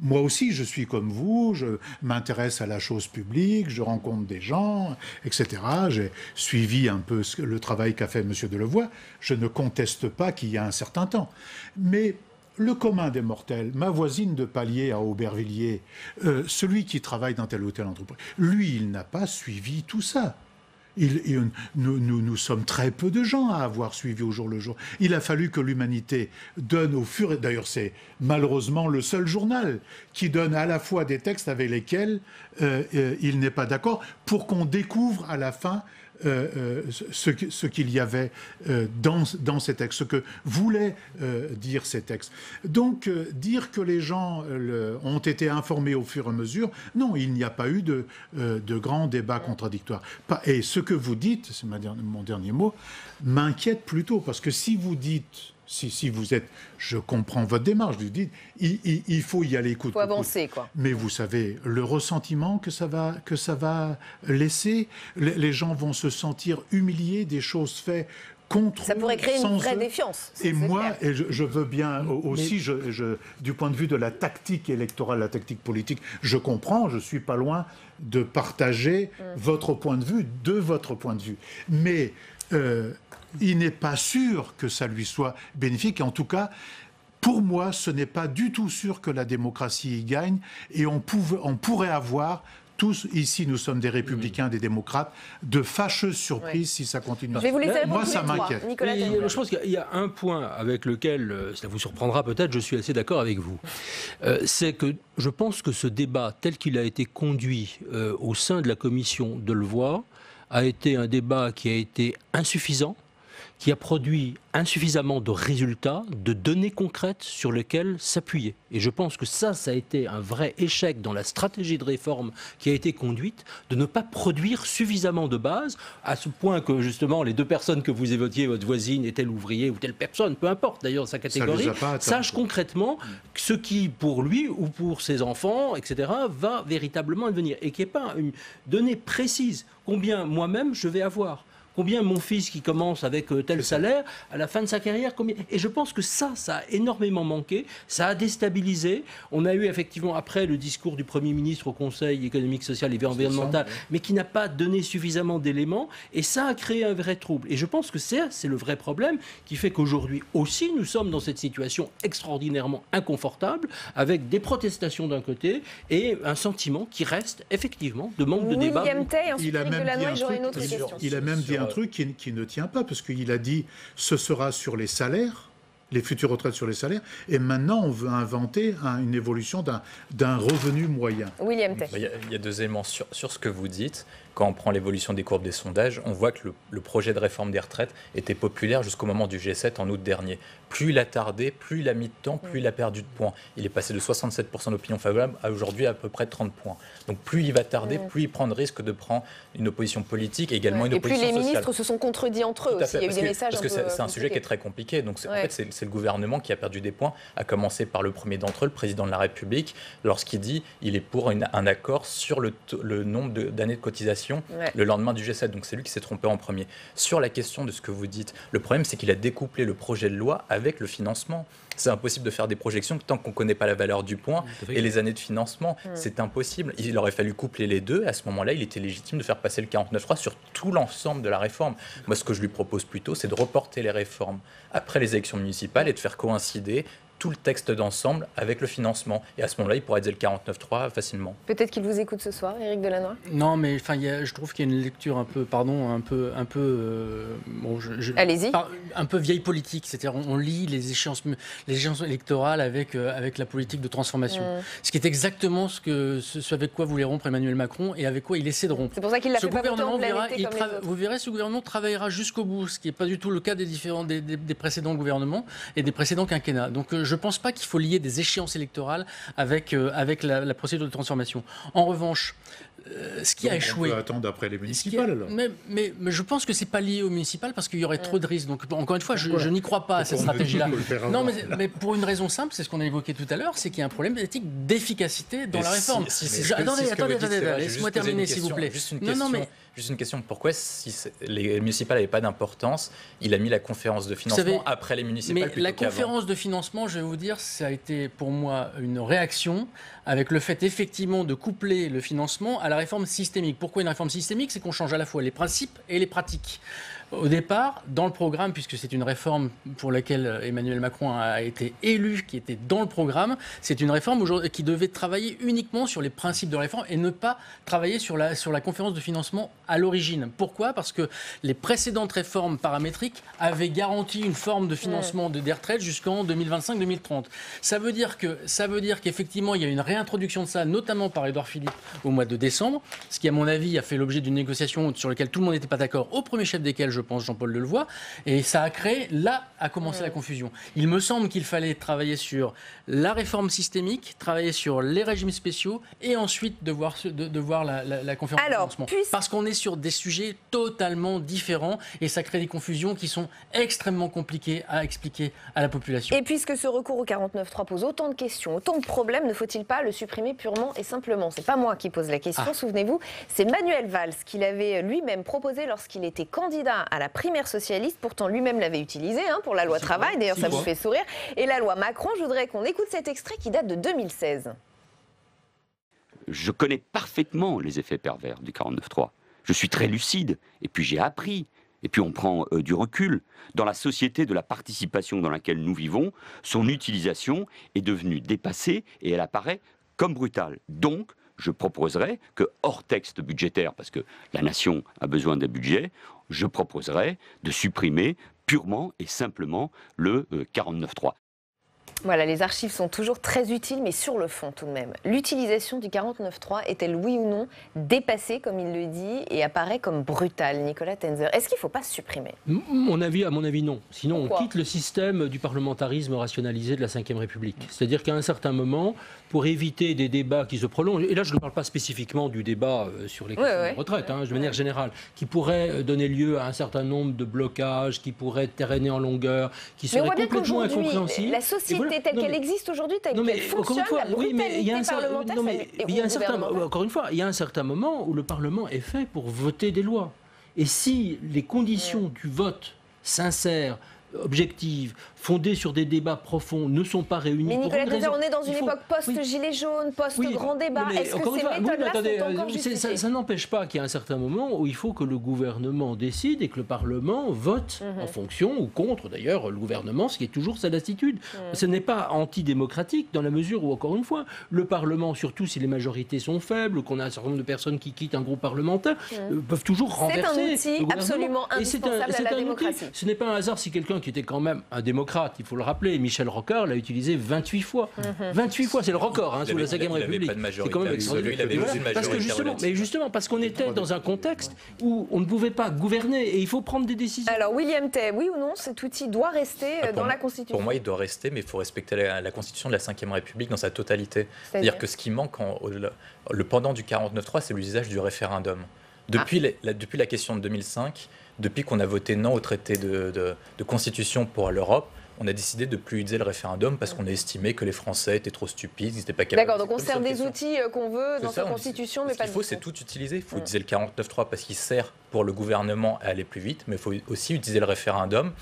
moi aussi, je suis comme vous, je m'intéresse à la chose publique, je rencontre des gens, etc. J'ai suivi un peu le travail qu'a fait M. Delevoye. Je ne conteste pas qu'il y a un certain temps. Mais le commun des mortels, ma voisine de palier à Aubervilliers, celui qui travaille dans telle ou telle entreprise, lui, il n'a pas suivi tout ça. Nous sommes très peu de gens à avoir suivi au jour le jour. Il a fallu que l'humanité donne au fur et... D'ailleurs, c'est malheureusement le seul journal qui donne à la fois des textes avec lesquels il n'est pas d'accord, pour qu'on découvre à la fin ce qu'il y avait dans ces textes, ce que voulaient dire ces textes. Donc, dire que les gens ont été informés au fur et à mesure, non, il n'y a pas eu de grands débats contradictoires. Et ce que vous dites, c'est mon dernier mot, m'inquiète plutôt, parce que si vous dites... Si vous êtes, je comprends votre démarche, vous dites, il faut y aller coûte que coûte. Il faut avancer, quoi. Mais vous savez, le ressentiment que ça va laisser, les gens vont se sentir humiliés des choses faites contre eux. Ça pourrait créer une vraie défiance. Et moi, je veux bien aussi, du point de vue de la tactique électorale, la tactique politique, je comprends, je suis pas loin de partager votre point de vue, Mais... il n'est pas sûr que ça lui soit bénéfique. Et en tout cas, pour moi, ce n'est pas du tout sûr que la démocratie y gagne. Et on pourrait avoir, tous ici, nous sommes des républicains, des démocrates, de fâcheuses surprises si ça continue. Je vais vous laisser répondre. Moi, ça m'inquiète. Je pense qu'il y a un point avec lequel, ça vous surprendra peut-être, je suis assez d'accord avec vous. C'est que je pense que ce débat, tel qu'il a été conduit au sein de la commission Delevoye, a été un débat qui a été insuffisant, qui a produit insuffisamment de résultats, de données concrètes sur lesquelles s'appuyer. Et je pense que ça a été un vrai échec dans la stratégie de réforme qui a été conduite, de ne pas produire suffisamment de bases, à ce point que justement les deux personnes que vous évoquiez, votre voisine et tel ouvrier ou telle personne, peu importe d'ailleurs sa catégorie, sache concrètement ce qui pour lui ou pour ses enfants, etc., va véritablement advenir. Et qu'il n'y ait pas une donnée précise, combien moi-même je vais avoir. Combien mon fils qui commence avec tel salaire, à la fin de sa carrière, combien... Et je pense que ça a énormément manqué, ça a déstabilisé. On a eu effectivement après le discours du Premier ministre au Conseil économique, social et environnemental, mais qui n'a pas donné suffisamment d'éléments, et ça a créé un vrai trouble. Et je pense que c'est le vrai problème qui fait qu'aujourd'hui aussi, nous sommes dans cette situation extraordinairement inconfortable, avec des protestations d'un côté et un sentiment qui reste effectivement de manque de débat. William Tay, ensuite Éric Delannoy, j'aurai une autre question. Il a même dit un truc qui ne tient pas, parce qu'il a dit ce sera sur les salaires, les futures retraites sur les salaires, et maintenant on veut inventer une évolution d'un revenu moyen. William Tay. Il y a deux éléments sur ce que vous dites. Quand on prend l'évolution des courbes des sondages, on voit que le projet de réforme des retraites était populaire jusqu'au moment du G7 en août dernier. Plus il a tardé, plus il a mis de temps, plus il a perdu de points. Il est passé de 67% d'opinion favorable à aujourd'hui à peu près 30 points. Donc plus il va tarder, plus il prend le risque de prendre une opposition politique et également une opposition sociale. Et plus les ministres se sont contredits entre eux aussi. Il y a eu des messages parce que c'est un sujet qui est très compliqué. Donc en fait, c'est le gouvernement qui a perdu des points, à commencer par le premier d'entre eux, le président de la République, lorsqu'il dit qu'il est pour un accord sur le nombre d'années de cotisation le lendemain du G7. Donc c'est lui qui s'est trompé en premier. Sur la question de ce que vous dites, le problème c'est qu'il a découplé le projet de loi avec le financement. C'est impossible de faire des projections tant qu'on ne connaît pas la valeur du point et les années de financement. C'est impossible. Il aurait fallu coupler les deux. À ce moment-là, il était légitime de faire passer le 49.3 sur tout l'ensemble de la réforme. Moi, ce que je lui propose plutôt, c'est de reporter les réformes après les élections municipales et de faire coïncider tout le texte d'ensemble avec le financement. Et à ce moment-là, il pourrait dire le 49.3 facilement. Peut-être qu'il vous écoute ce soir, Éric Delannoy. Non, mais je trouve qu'il y a une lecture un peu allez-y. Un peu vieille politique. C'est-à-dire, on lit les échéances électorales avec la politique de transformation. Ce qui est exactement ce avec quoi voulait rompre Emmanuel Macron et avec quoi il essaie de rompre. C'est pour ça qu'il l'a fait pas voter en plein été comme les autres. Vous verrez, ce gouvernement travaillera jusqu'au bout, ce qui n'est pas du tout le cas des précédents gouvernements et des précédents quinquennats. Donc, je ne pense pas qu'il faut lier des échéances électorales avec la procédure de transformation. En revanche, ce qui a échoué. On peut attendre après les municipales alors. Mais je pense que c'est pas lié aux municipales parce qu'il y aurait trop de risques. Donc encore une fois, je n'y crois pas à cette stratégie-là. Non, mais pour une raison simple, c'est ce qu'on a évoqué tout à l'heure, c'est qu'il y a un problème d'éthique d'efficacité dans la réforme. Attendez, laissez-moi terminer s'il vous plaît. Juste une question. Pourquoi, si les municipales n'avaient pas d'importance, il a mis la conférence de financement après les municipales plutôt la qu'avant? conférence de financement, je vais vous dire, ça a été pour moi une réaction avec le fait effectivement de coupler le financement à la réforme systémique. Pourquoi une réforme systémique? C'est qu'on change à la fois les principes et les pratiques. Au départ, dans le programme, puisque c'est une réforme pour laquelle Emmanuel Macron a été élu, qui était dans le programme, c'est une réforme qui devait travailler uniquement sur les principes de la réforme et ne pas travailler sur la conférence de financement à l'origine. Pourquoi? Parce que les précédentes réformes paramétriques avaient garanti une forme de financement des retraites jusqu'en 2025-2030. Ça veut dire qu'effectivement, il y a une réintroduction de ça, notamment par Édouard Philippe au mois de décembre, ce qui, à mon avis, a fait l'objet d'une négociation sur laquelle tout le monde n'était pas d'accord, au premier chef desquels, je pense, Jean-Paul Delevoye, et ça a créé, là, a commencé la confusion. Il me semble qu'il fallait travailler sur la réforme systémique, travailler sur les régimes spéciaux, et ensuite de voir la conférence de financement. Parce qu'on est sur des sujets totalement différents, et ça crée des confusions qui sont extrêmement compliquées à expliquer à la population. Et puisque ce recours au 49.3 pose autant de questions, autant de problèmes, ne faut-il pas le supprimer purement et simplement? C'est pas moi qui pose la question, souvenez-vous, c'est Manuel Valls qui l'avait lui-même proposé lorsqu'il était candidat à la primaire socialiste. Pourtant, lui-même l'avait utilisé pour la loi travail. D'ailleurs, ça vous fait sourire. Et la loi Macron, je voudrais qu'on écoute cet extrait qui date de 2016. Je connais parfaitement les effets pervers du 49.3. Je suis très lucide. Et puis, j'ai appris. Et puis, on prend du recul. Dans la société de la participation dans laquelle nous vivons, son utilisation est devenue dépassée et elle apparaît comme brutale. Donc, je proposerais que, hors texte budgétaire, parce que la nation a besoin d'un budget, je proposerais de supprimer purement et simplement le 49.3. Voilà, les archives sont toujours très utiles, mais sur le fond tout de même. L'utilisation du 49.3 est-elle, oui ou non, dépassée, comme il le dit, et apparaît comme brutale, Nicolas Tenzer? Est-ce qu'il ne faut pas se supprimer? À mon avis, non. Sinon, on quitte le système du parlementarisme rationalisé de la Ve République. C'est-à-dire qu'à un certain moment, pour éviter des débats qui se prolongent, et là je ne parle pas spécifiquement du débat sur les questions de retraite, de manière générale, qui pourrait donner lieu à un certain nombre de blocages, qui pourraient traîner en longueur, qui seraient complètement incompréhensibles. La société telle qu'elle existe aujourd'hui, telle qu'elle fonctionne, la brutalité parlementaire, encore une fois, il y a un certain moment où le Parlement est fait pour voter des lois. Et si les conditions du vote sincère, objectives, fondées sur des débats profonds, ne sont pas réunies. Mais Nicolas Tenzer, on est dans une époque post-gilet jaune, post-grand débat. Est-ce que ces méthodes-là sont encore justifiées? Ça n'empêche pas qu'il y a un certain moment où il faut que le gouvernement décide et que le Parlement vote en fonction ou contre, d'ailleurs, le gouvernement, ce qui est toujours sa lassitude. Ce n'est pas antidémocratique dans la mesure où, encore une fois, le Parlement, surtout si les majorités sont faibles, qu'on a un certain nombre de personnes qui quittent un groupe parlementaire, peuvent toujours renverser. C'est un outil absolument indispensable à la démocratie. Ce n'est pas un hasard si quelqu'un qui était quand même un démocrate, il faut le rappeler, Michel Rocard l'a utilisé 28 fois. 28 fois, c'est le record sous la Ve République. C'est quand même extraordinaire. Justement, parce qu'on était dans un contexte où on ne pouvait pas gouverner et il faut prendre des décisions. Alors, William Tay, oui ou non, cet outil doit rester dans la Constitution? Pour moi, il doit rester, mais il faut respecter la Constitution de la Ve République dans sa totalité. C'est-à-dire que ce qui manque, le pendant du 49.3, c'est l'usage du référendum. Depuis la question de 2005, depuis qu'on a voté non au traité de constitution pour l'Europe, on a décidé de ne plus utiliser le référendum parce qu'on a estimé que les Français étaient trop stupides, ils n'étaient pas capables. D'accord, donc on sert des outils qu'on veut dans sa constitution, mais pas du tout. Ce qu'il faut, c'est tout utiliser. Il faut utiliser le 49.3 parce qu'il sert pour le gouvernement à aller plus vite, mais il faut aussi utiliser le référendum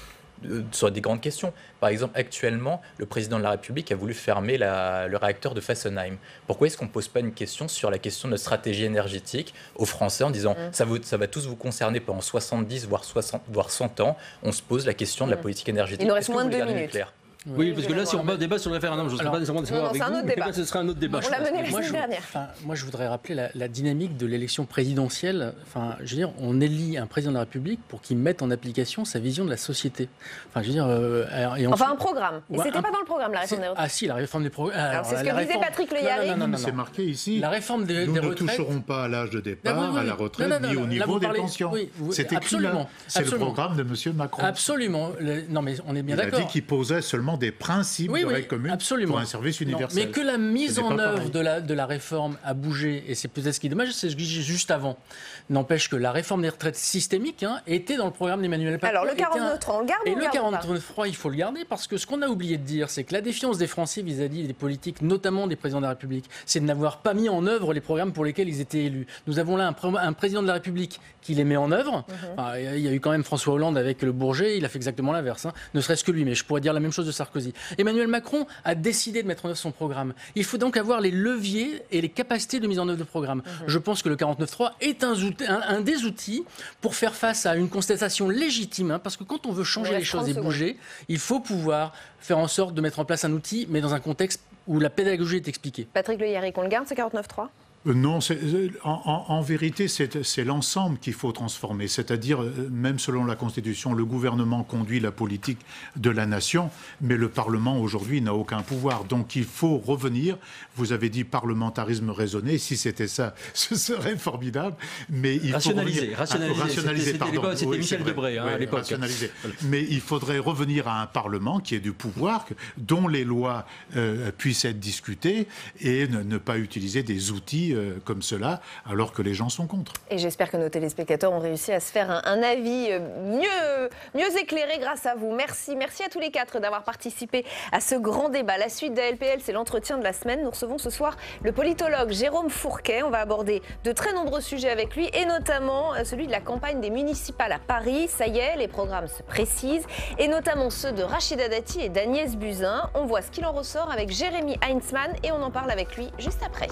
sur des grandes questions. Par exemple, actuellement, le président de la République a voulu fermer le réacteur de Fessenheim. Pourquoi est-ce qu'on ne pose pas une question sur la question de notre stratégie énergétique aux Français en disant ça va tous vous concerner pendant 70 voire 100 ans. On se pose la question de la politique énergétique. Il nous reste moins de 2 minutes. Oui, parce que là, si on débat sur le référendum, je ne serais pas nécessairement d'accord avec vous, mais ce sera un autre débat. On l'a mené la semaine dernière. Moi, je voudrais rappeler la dynamique de l'élection présidentielle. Enfin, je veux dire, on élit un président de la République pour qu'il mette en application sa vision de la société. Enfin, je veux dire... un programme. Et c'était pas dans le programme, la réforme des retraites. Ah si, la réforme des programmes... Alors, c'est ce que disait Patrick Le Yarrick. Non, c'est marqué ici. La réforme des retraites... Nous ne toucherons pas à l'âge de départ, à la retraite, ni au niveau des pensions. C'est écrit là. C'est le programme de M. Macron. Absolument. Non, mais on est bien d'accord. Il a dit qu'il posait seulement simplement des principes de règles communes pour un service universel. Mais que la mise en œuvre de la réforme a bougé, et c'est peut-être ce qui est dommage, c'est ce que j'ai juste avant. N'empêche que la réforme des retraites systémiques était dans le programme d'Emmanuel Macron. Alors le 49.3, on le garde. Et le 49.3, il faut le garder, parce que ce qu'on a oublié de dire, c'est que la défiance des Français vis-à-vis des politiques, notamment des présidents de la République, c'est de n'avoir pas mis en œuvre les programmes pour lesquels ils étaient élus. Nous avons là un président de la République qui les met en œuvre. Il y a eu quand même François Hollande avec le Bourget, il a fait exactement l'inverse, ne serait-ce que lui, mais je pourrais dire la même chose de Sarkozy. Emmanuel Macron a décidé de mettre en œuvre son programme. Il faut donc avoir les leviers et les capacités de mise en œuvre de programme. Je pense que le 49.3 est un des outils pour faire face à une constatation légitime, parce que quand on veut changer les choses et bouger, il faut pouvoir faire en sorte de mettre en place un outil, mais dans un contexte où la pédagogie est expliquée. Patrick Le Yarrick, on le garde, ce 49.3 ? Non, en vérité, c'est l'ensemble qu'il faut transformer. C'est-à-dire, même selon la Constitution, le gouvernement conduit la politique de la nation, mais le Parlement, aujourd'hui, n'a aucun pouvoir. Donc, il faut revenir. Vous avez dit parlementarisme raisonné. Si c'était ça, ce serait formidable. Mais il faut rationaliser. Pardon. C'était Michel Debré, à l'époque. Rationaliser. Mais il faudrait revenir à un Parlement qui ait du pouvoir, dont les lois puissent être discutées, et ne pas utiliser des outils comme cela, alors que les gens sont contre. Et j'espère que nos téléspectateurs ont réussi à se faire un avis mieux éclairé grâce à vous. Merci à tous les quatre d'avoir participé à ce grand débat. La suite d'ALPL, c'est l'entretien de la semaine. Nous recevons ce soir le politologue Jérôme Fourquet. On va aborder de très nombreux sujets avec lui, et notamment celui de la campagne des municipales à Paris. Ça y est, les programmes se précisent, et notamment ceux de Rachida Dati et d'Agnès Buzyn. On voit ce qu'il en ressort avec Jérémy Heinzmann, et on en parle avec lui juste après.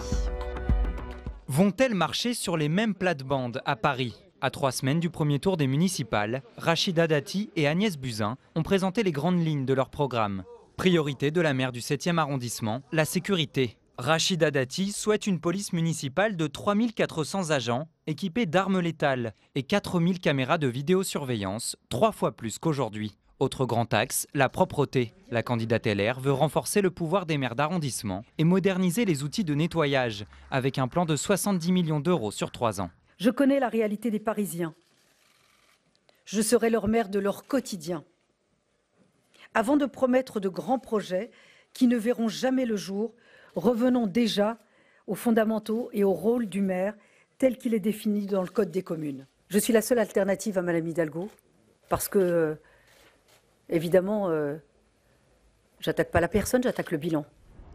Vont-elles marcher sur les mêmes plates-bandes à Paris ? À 3 semaines du premier tour des municipales, Rachida Dati et Agnès Buzyn ont présenté les grandes lignes de leur programme. Priorité de la maire du 7e arrondissement, la sécurité. Rachida Dati souhaite une police municipale de 3400 agents équipés d'armes létales et 4000 caméras de vidéosurveillance, 3 fois plus qu'aujourd'hui. Autre grand axe, la propreté. La candidate LR veut renforcer le pouvoir des maires d'arrondissement et moderniser les outils de nettoyage, avec un plan de 70 millions d'euros sur 3 ans. Je connais la réalité des Parisiens. Je serai leur maire de leur quotidien. Avant de promettre de grands projets qui ne verront jamais le jour, revenons déjà aux fondamentaux et au rôle du maire tel qu'il est défini dans le Code des communes. Je suis la seule alternative à Madame Hidalgo, parce que évidemment, j'attaque pas la personne, j'attaque le bilan.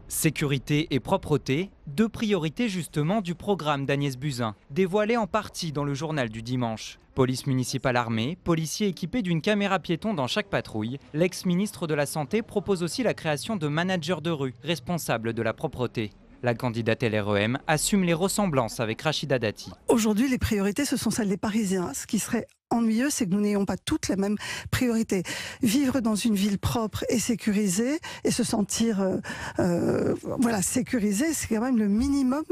Sécurité et propreté, 2 priorités justement du programme d'Agnès Buzyn, dévoilées en partie dans le journal du dimanche. Police municipale armée, policiers équipés d'une caméra piéton dans chaque patrouille. L'ex-ministre de la Santé propose aussi la création de managers de rue, responsables de la propreté. La candidate LREM assume les ressemblances avec Rachida Dati. Aujourd'hui, les priorités, ce sont celles des Parisiens. Ce qui serait ennuyeux, c'est que nous n'ayons pas toutes les mêmes priorités. Vivre dans une ville propre et sécurisée, et se sentir sécurisé, c'est quand même le minimum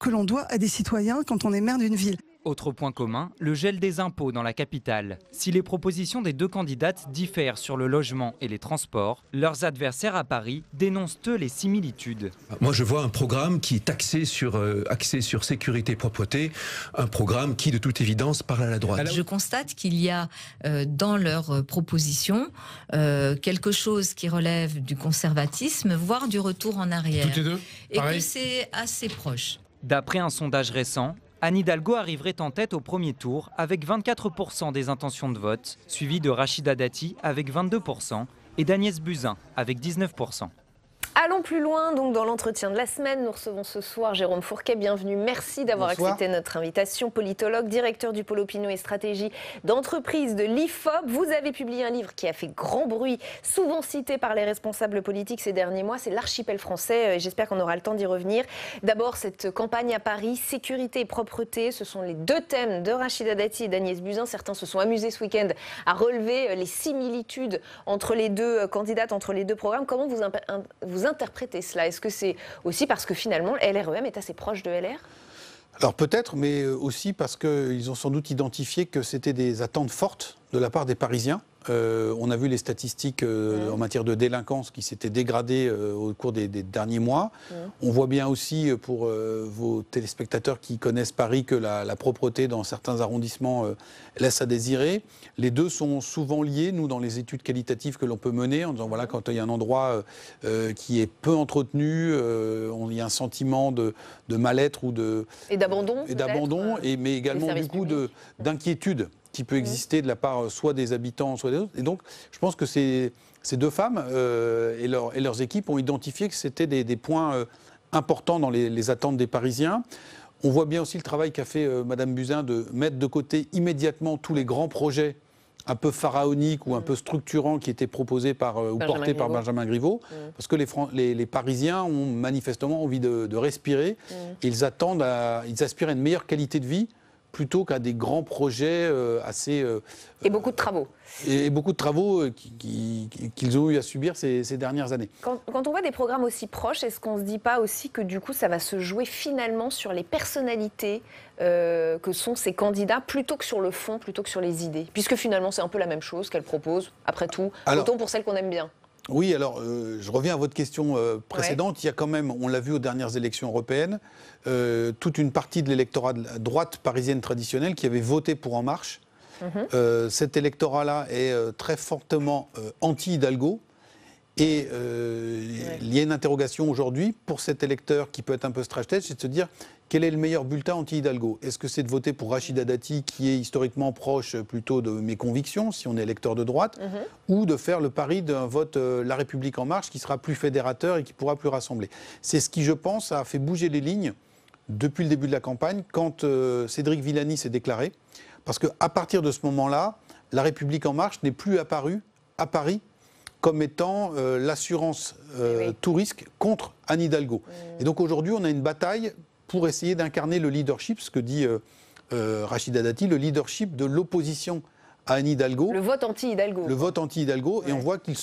que l'on doit à des citoyens quand on est maire d'une ville. Autre point commun, le gel des impôts dans la capitale. Si les propositions des 2 candidates diffèrent sur le logement et les transports, leurs adversaires à Paris dénoncent eux les similitudes. Moi je vois un programme qui est axé sur sécurité et propreté, un programme qui de toute évidence parle à la droite. Je constate qu'il y a dans leurs propositions quelque chose qui relève du conservatisme, voire du retour en arrière. Toutes les deux, et que c'est assez proche. D'après un sondage récent, Anne Hidalgo arriverait en tête au premier tour avec 24% des intentions de vote, suivi de Rachida Dati avec 22% et d'Agnès Buzyn avec 19%. Allons plus loin, donc dans l'entretien de la semaine, nous recevons ce soir Jérôme Fourquet. Bienvenue, merci d'avoir accepté notre invitation. Politologue, directeur du pôle opinion et stratégie d'entreprise de l'IFOP. Vous avez publié un livre qui a fait grand bruit, souvent cité par les responsables politiques ces derniers mois. C'est l'Archipel français et j'espère qu'on aura le temps d'y revenir. D'abord, cette campagne à Paris, sécurité et propreté, ce sont les 2 thèmes de Rachida Dati et d'Agnès Buzyn. Certains se sont amusés ce week-end à relever les similitudes entre les 2 candidates, entre les 2 programmes. Comment vous interpréter cela? Est-ce que c'est aussi parce que finalement LREM est assez proche de LR? Alors peut-être, mais aussi parce qu'ils ont sans doute identifié que c'était des attentes fortes de la part des Parisiens On a vu les statistiques en matière de délinquance qui s'étaient dégradées au cours des derniers mois. On voit bien aussi, pour vos téléspectateurs qui connaissent Paris, que la propreté dans certains arrondissements laisse à désirer. Les deux sont souvent liés, nous, dans les études qualitatives que l'on peut mener, en disant, voilà, quand il y a un endroit qui est peu entretenu, il y a un sentiment de mal-être ou et d'abandon, mais également du coup d'inquiétude qui peut exister de la part soit des habitants, soit des autres. Et donc, je pense que ces deux femmes et leurs équipes ont identifié que c'était des points importants dans les attentes des Parisiens. On voit bien aussi le travail qu'a fait Madame Buzyn de mettre de côté immédiatement tous les grands projets un peu pharaoniques ou un peu structurants qui étaient proposés ou portés par Benjamin Griveaux, parce que les Parisiens ont manifestement envie de respirer. Ils aspirent à une meilleure qualité de vie plutôt qu'à des grands projets et beaucoup de travaux. Et beaucoup de travaux qu'ils ont eu à subir ces dernières années. Quand on voit des programmes aussi proches, est-ce qu'on ne se dit pas aussi que du coup ça va se jouer finalement sur les personnalités que sont ces candidats plutôt que sur le fond, plutôt que sur les idées? Puisque finalement c'est un peu la même chose qu'elles proposent, après tout, autant pour celles qu'on aime bien. Oui, alors je reviens à votre question précédente. Il y a quand même, on l'a vu aux dernières élections européennes, toute une partie de l'électorat de la droite parisienne traditionnelle qui avait voté pour En Marche. Cet électorat-là est très fortement anti-Hidalgo. Et il y a une interrogation aujourd'hui pour cet électeur qui peut être un peu strash-tête, c'est de se dire quel est le meilleur bulletin anti-Hidalgo? Est-ce que c'est de voter pour Rachida Dati, qui est historiquement proche plutôt de mes convictions, si on est électeur de droite, ou de faire le pari d'un vote La République En Marche qui sera plus fédérateur et qui pourra plus rassembler? C'est ce qui, je pense, a fait bouger les lignes depuis le début de la campagne, quand Cédric Villani s'est déclaré. Parce qu'à partir de ce moment-là, La République En Marche n'est plus apparue à Paris comme étant l'assurance tout risque contre Anne Hidalgo. Et donc aujourd'hui, on a une bataille pour essayer d'incarner le leadership, ce que dit Rachida Dati, le leadership de l'opposition à Anne Hidalgo. Le vote anti-Hidalgo. Le vote anti-Hidalgo. Et on voit elles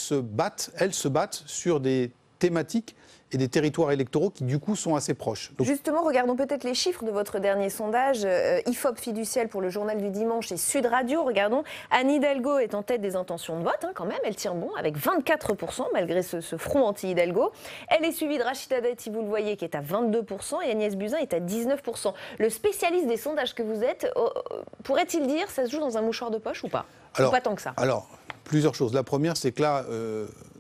se battent sur des thématiques et des territoires électoraux qui, du coup, sont assez proches. Donc... Justement, regardons peut-être les chiffres de votre dernier sondage. IFOP fiducial pour le Journal du Dimanche et Sud Radio. Regardons, Anne Hidalgo est en tête des intentions de vote, quand même. Elle tire bon, avec 24%, malgré ce front anti-Hidalgo. Elle est suivie de Rachida Dati, vous le voyez, qui est à 22%, et Agnès Buzyn est à 19%. Le spécialiste des sondages que vous êtes, pourrait-il dire, ça se joue dans un mouchoir de poche ou pas? Ou pas tant que ça? Alors, plusieurs choses. La première, c'est que là...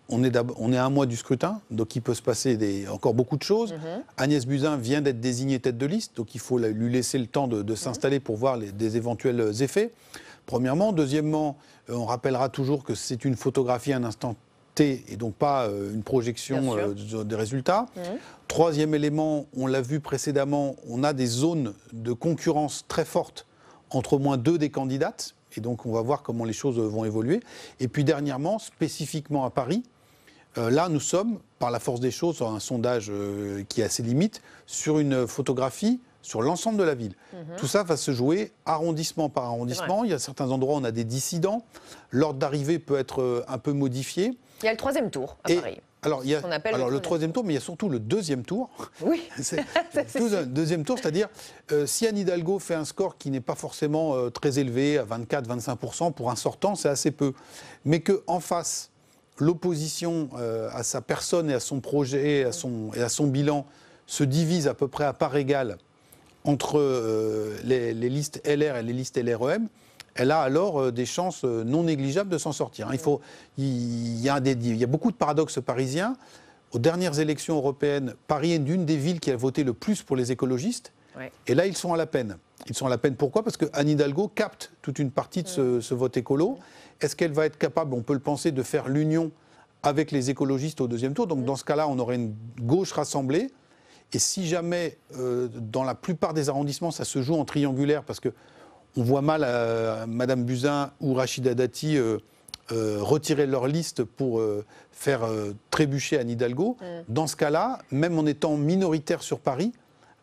On est à un mois du scrutin, donc il peut se passer encore beaucoup de choses. Agnès Buzyn vient d'être désignée tête de liste, donc il faut lui laisser le temps de s'installer pour voir des éventuels effets, premièrement. Deuxièmement, on rappellera toujours que c'est une photographie à un instant T et donc pas une projection des résultats. Troisième élément, on l'a vu précédemment, on a des zones de concurrence très fortes entre au moins deux des candidates. Et donc, on va voir comment les choses vont évoluer. Et puis, dernièrement, spécifiquement à Paris, là, nous sommes, par la force des choses, sur un sondage qui a ses limites, sur une photographie sur l'ensemble de la ville. Tout ça va se jouer arrondissement par arrondissement. Il y a certains endroits où on a des dissidents. L'ordre d'arrivée peut être un peu modifié. Il y a le troisième tour à Paris. Alors, il y a le troisième tour, mais il y a surtout le deuxième tour. Oui, c'est le deuxième tour, c'est-à-dire si Anne Hidalgo fait un score qui n'est pas forcément très élevé, à 24-25%, pour un sortant, c'est assez peu. Mais qu'en face, l'opposition à sa personne et à son projet et à son bilan se divise à peu près à part égale entre les listes LR et les listes LREM, elle a alors des chances non négligeables de s'en sortir. Il y a beaucoup de paradoxes parisiens. Aux dernières élections européennes, Paris est une des villes qui a voté le plus pour les écologistes. Et là, ils sont à la peine. Ils sont à la peine pourquoi? Parce que Anne Hidalgo capte toute une partie de ce vote écolo. Est-ce qu'elle va être capable, on peut le penser, de faire l'union avec les écologistes au deuxième tour? Donc dans ce cas-là, on aurait une gauche rassemblée. Et si jamais, dans la plupart des arrondissements, ça se joue en triangulaire, parce que on voit mal Madame Buzyn ou Rachida Dati retirer leur liste pour faire trébucher Anne Hidalgo. Dans ce cas-là, même en étant minoritaire sur Paris,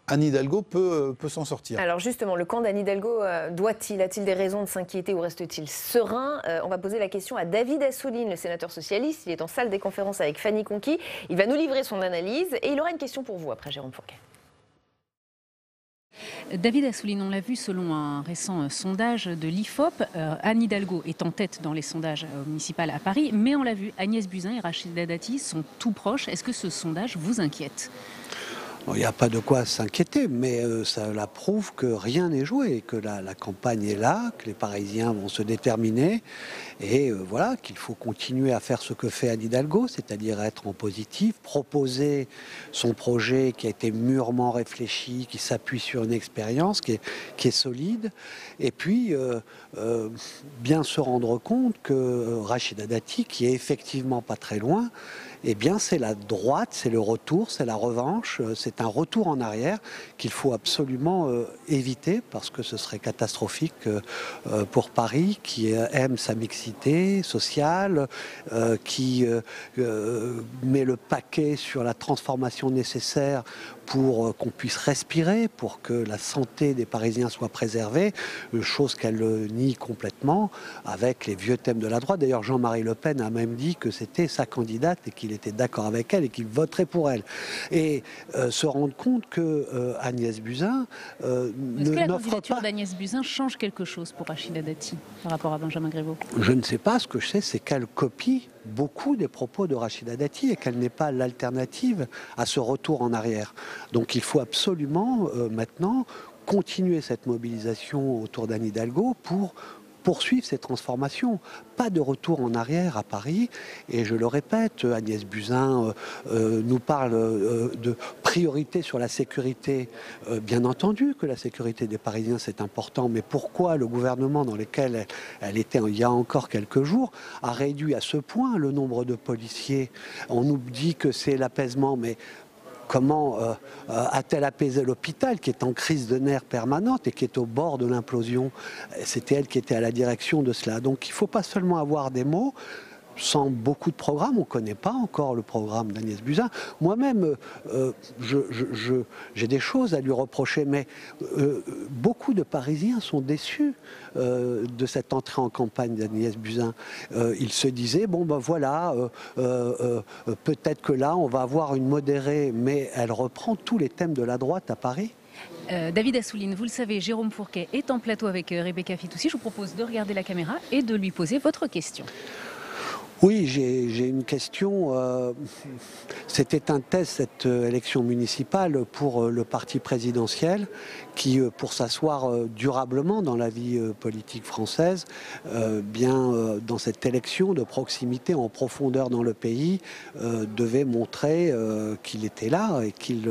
Anne Hidalgo peut s'en sortir. Alors justement, le camp d'Anne Hidalgo, a-t-il des raisons de s'inquiéter ou reste-t-il serein? On va poser la question à David Assouline, le sénateur socialiste. Il est en salle des conférences avec Fanny Conquis. Il va nous livrer son analyse et il aura une question pour vous après Jérôme Fourquet. David Assouline, on l'a vu selon un récent sondage de l'IFOP, Anne Hidalgo est en tête dans les sondages municipaux à Paris, mais on l'a vu, Agnès Buzyn et Rachida Dati sont tout proches. Est-ce que ce sondage vous inquiète ? Il n'y a pas de quoi s'inquiéter, mais cela prouve que rien n'est joué, que la campagne est là, que les Parisiens vont se déterminer, et voilà, qu'il faut continuer à faire ce que fait Anne Hidalgo, c'est-à-dire être en positif, proposer son projet qui a été mûrement réfléchi, qui s'appuie sur une expérience qui est solide, et puis bien se rendre compte que Rachida Dati, qui est effectivement pas très loin, eh bien, c'est la droite, c'est le retour, c'est la revanche, c'est un retour en arrière qu'il faut absolument éviter parce que ce serait catastrophique pour Paris qui aime sa mixité sociale, qui met le paquet sur la transformation nécessaire pour qu'on puisse respirer, pour que la santé des Parisiens soit préservée, chose qu'elle nie complètement avec les vieux thèmes de la droite. D'ailleurs, Jean-Marie Le Pen a même dit que c'était sa candidate et qu'il était d'accord avec elle et qu'il voterait pour elle. Et se rendre compte que Agnès Buzyn Est-ce que la candidature d'Agnès Buzyn change quelque chose pour Rachida Dati par rapport à Benjamin Griveaux? Je ne sais pas. Ce que je sais, c'est qu'elle copie beaucoup des propos de Rachida Dati et qu'elle n'est pas l'alternative à ce retour en arrière. Donc il faut absolument maintenant continuer cette mobilisation autour d'Anne Hidalgo pour poursuivre ces transformations. Pas de retour en arrière à Paris. Et je le répète, Agnès Buzyn nous parle de priorité sur la sécurité. Bien entendu que la sécurité des Parisiens, c'est important. Mais pourquoi le gouvernement dans lequel elle était il y a encore quelques jours a réduit à ce point le nombre de policiers? On nous dit que c'est l'apaisement, mais comment a-t-elle apaisé l'hôpital qui est en crise de nerfs permanente et qui est au bord de l'implosion? C'était elle qui était à la direction de cela. Donc il ne faut pas seulement avoir des mots. Sans beaucoup de programmes, on ne connaît pas encore le programme d'Agnès Buzyn. Moi-même, j'ai des choses à lui reprocher, mais beaucoup de Parisiens sont déçus de cette entrée en campagne d'Agnès Buzyn. Ils se disaient, bon ben voilà, peut-être que là, on va avoir une modérée, mais elle reprend tous les thèmes de la droite à Paris. David Assouline, vous le savez, Jérôme Fourquet est en plateau avec Rebecca Fitoussi. Je vous propose de regarder la caméra et de lui poser votre question. Oui, j'ai une question. C'était un test, cette élection municipale, pour le parti présidentiel qui, pour s'asseoir durablement dans la vie politique française, dans cette élection de proximité en profondeur dans le pays, devait montrer qu'il était là et qu'il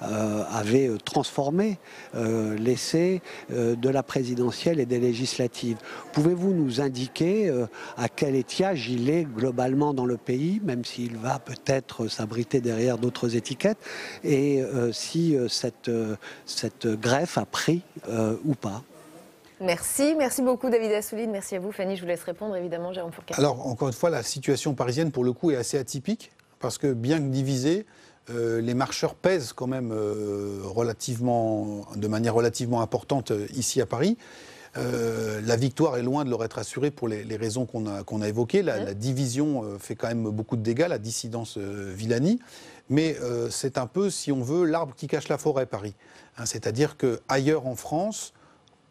avait transformé l'essai de la présidentielle et des législatives. Pouvez-vous nous indiquer à quel étiage il est globalement dans le pays, même s'il va peut-être s'abriter derrière d'autres étiquettes, et si cette greffe a pris ou pas? Merci beaucoup David Assouline, merci à vous Fanny, je vous laisse répondre évidemment Jérôme Fourquet. Alors encore une fois, la situation parisienne pour le coup est assez atypique, parce que bien que divisés, les marcheurs pèsent quand même de manière relativement importante ici à Paris. La victoire est loin de leur être assurée pour les raisons qu'on a évoquées. La division fait quand même beaucoup de dégâts, la dissidence Villani. Mais c'est un peu, si on veut, l'arbre qui cache la forêt, Paris. C'est-à-dire qu'ailleurs en France,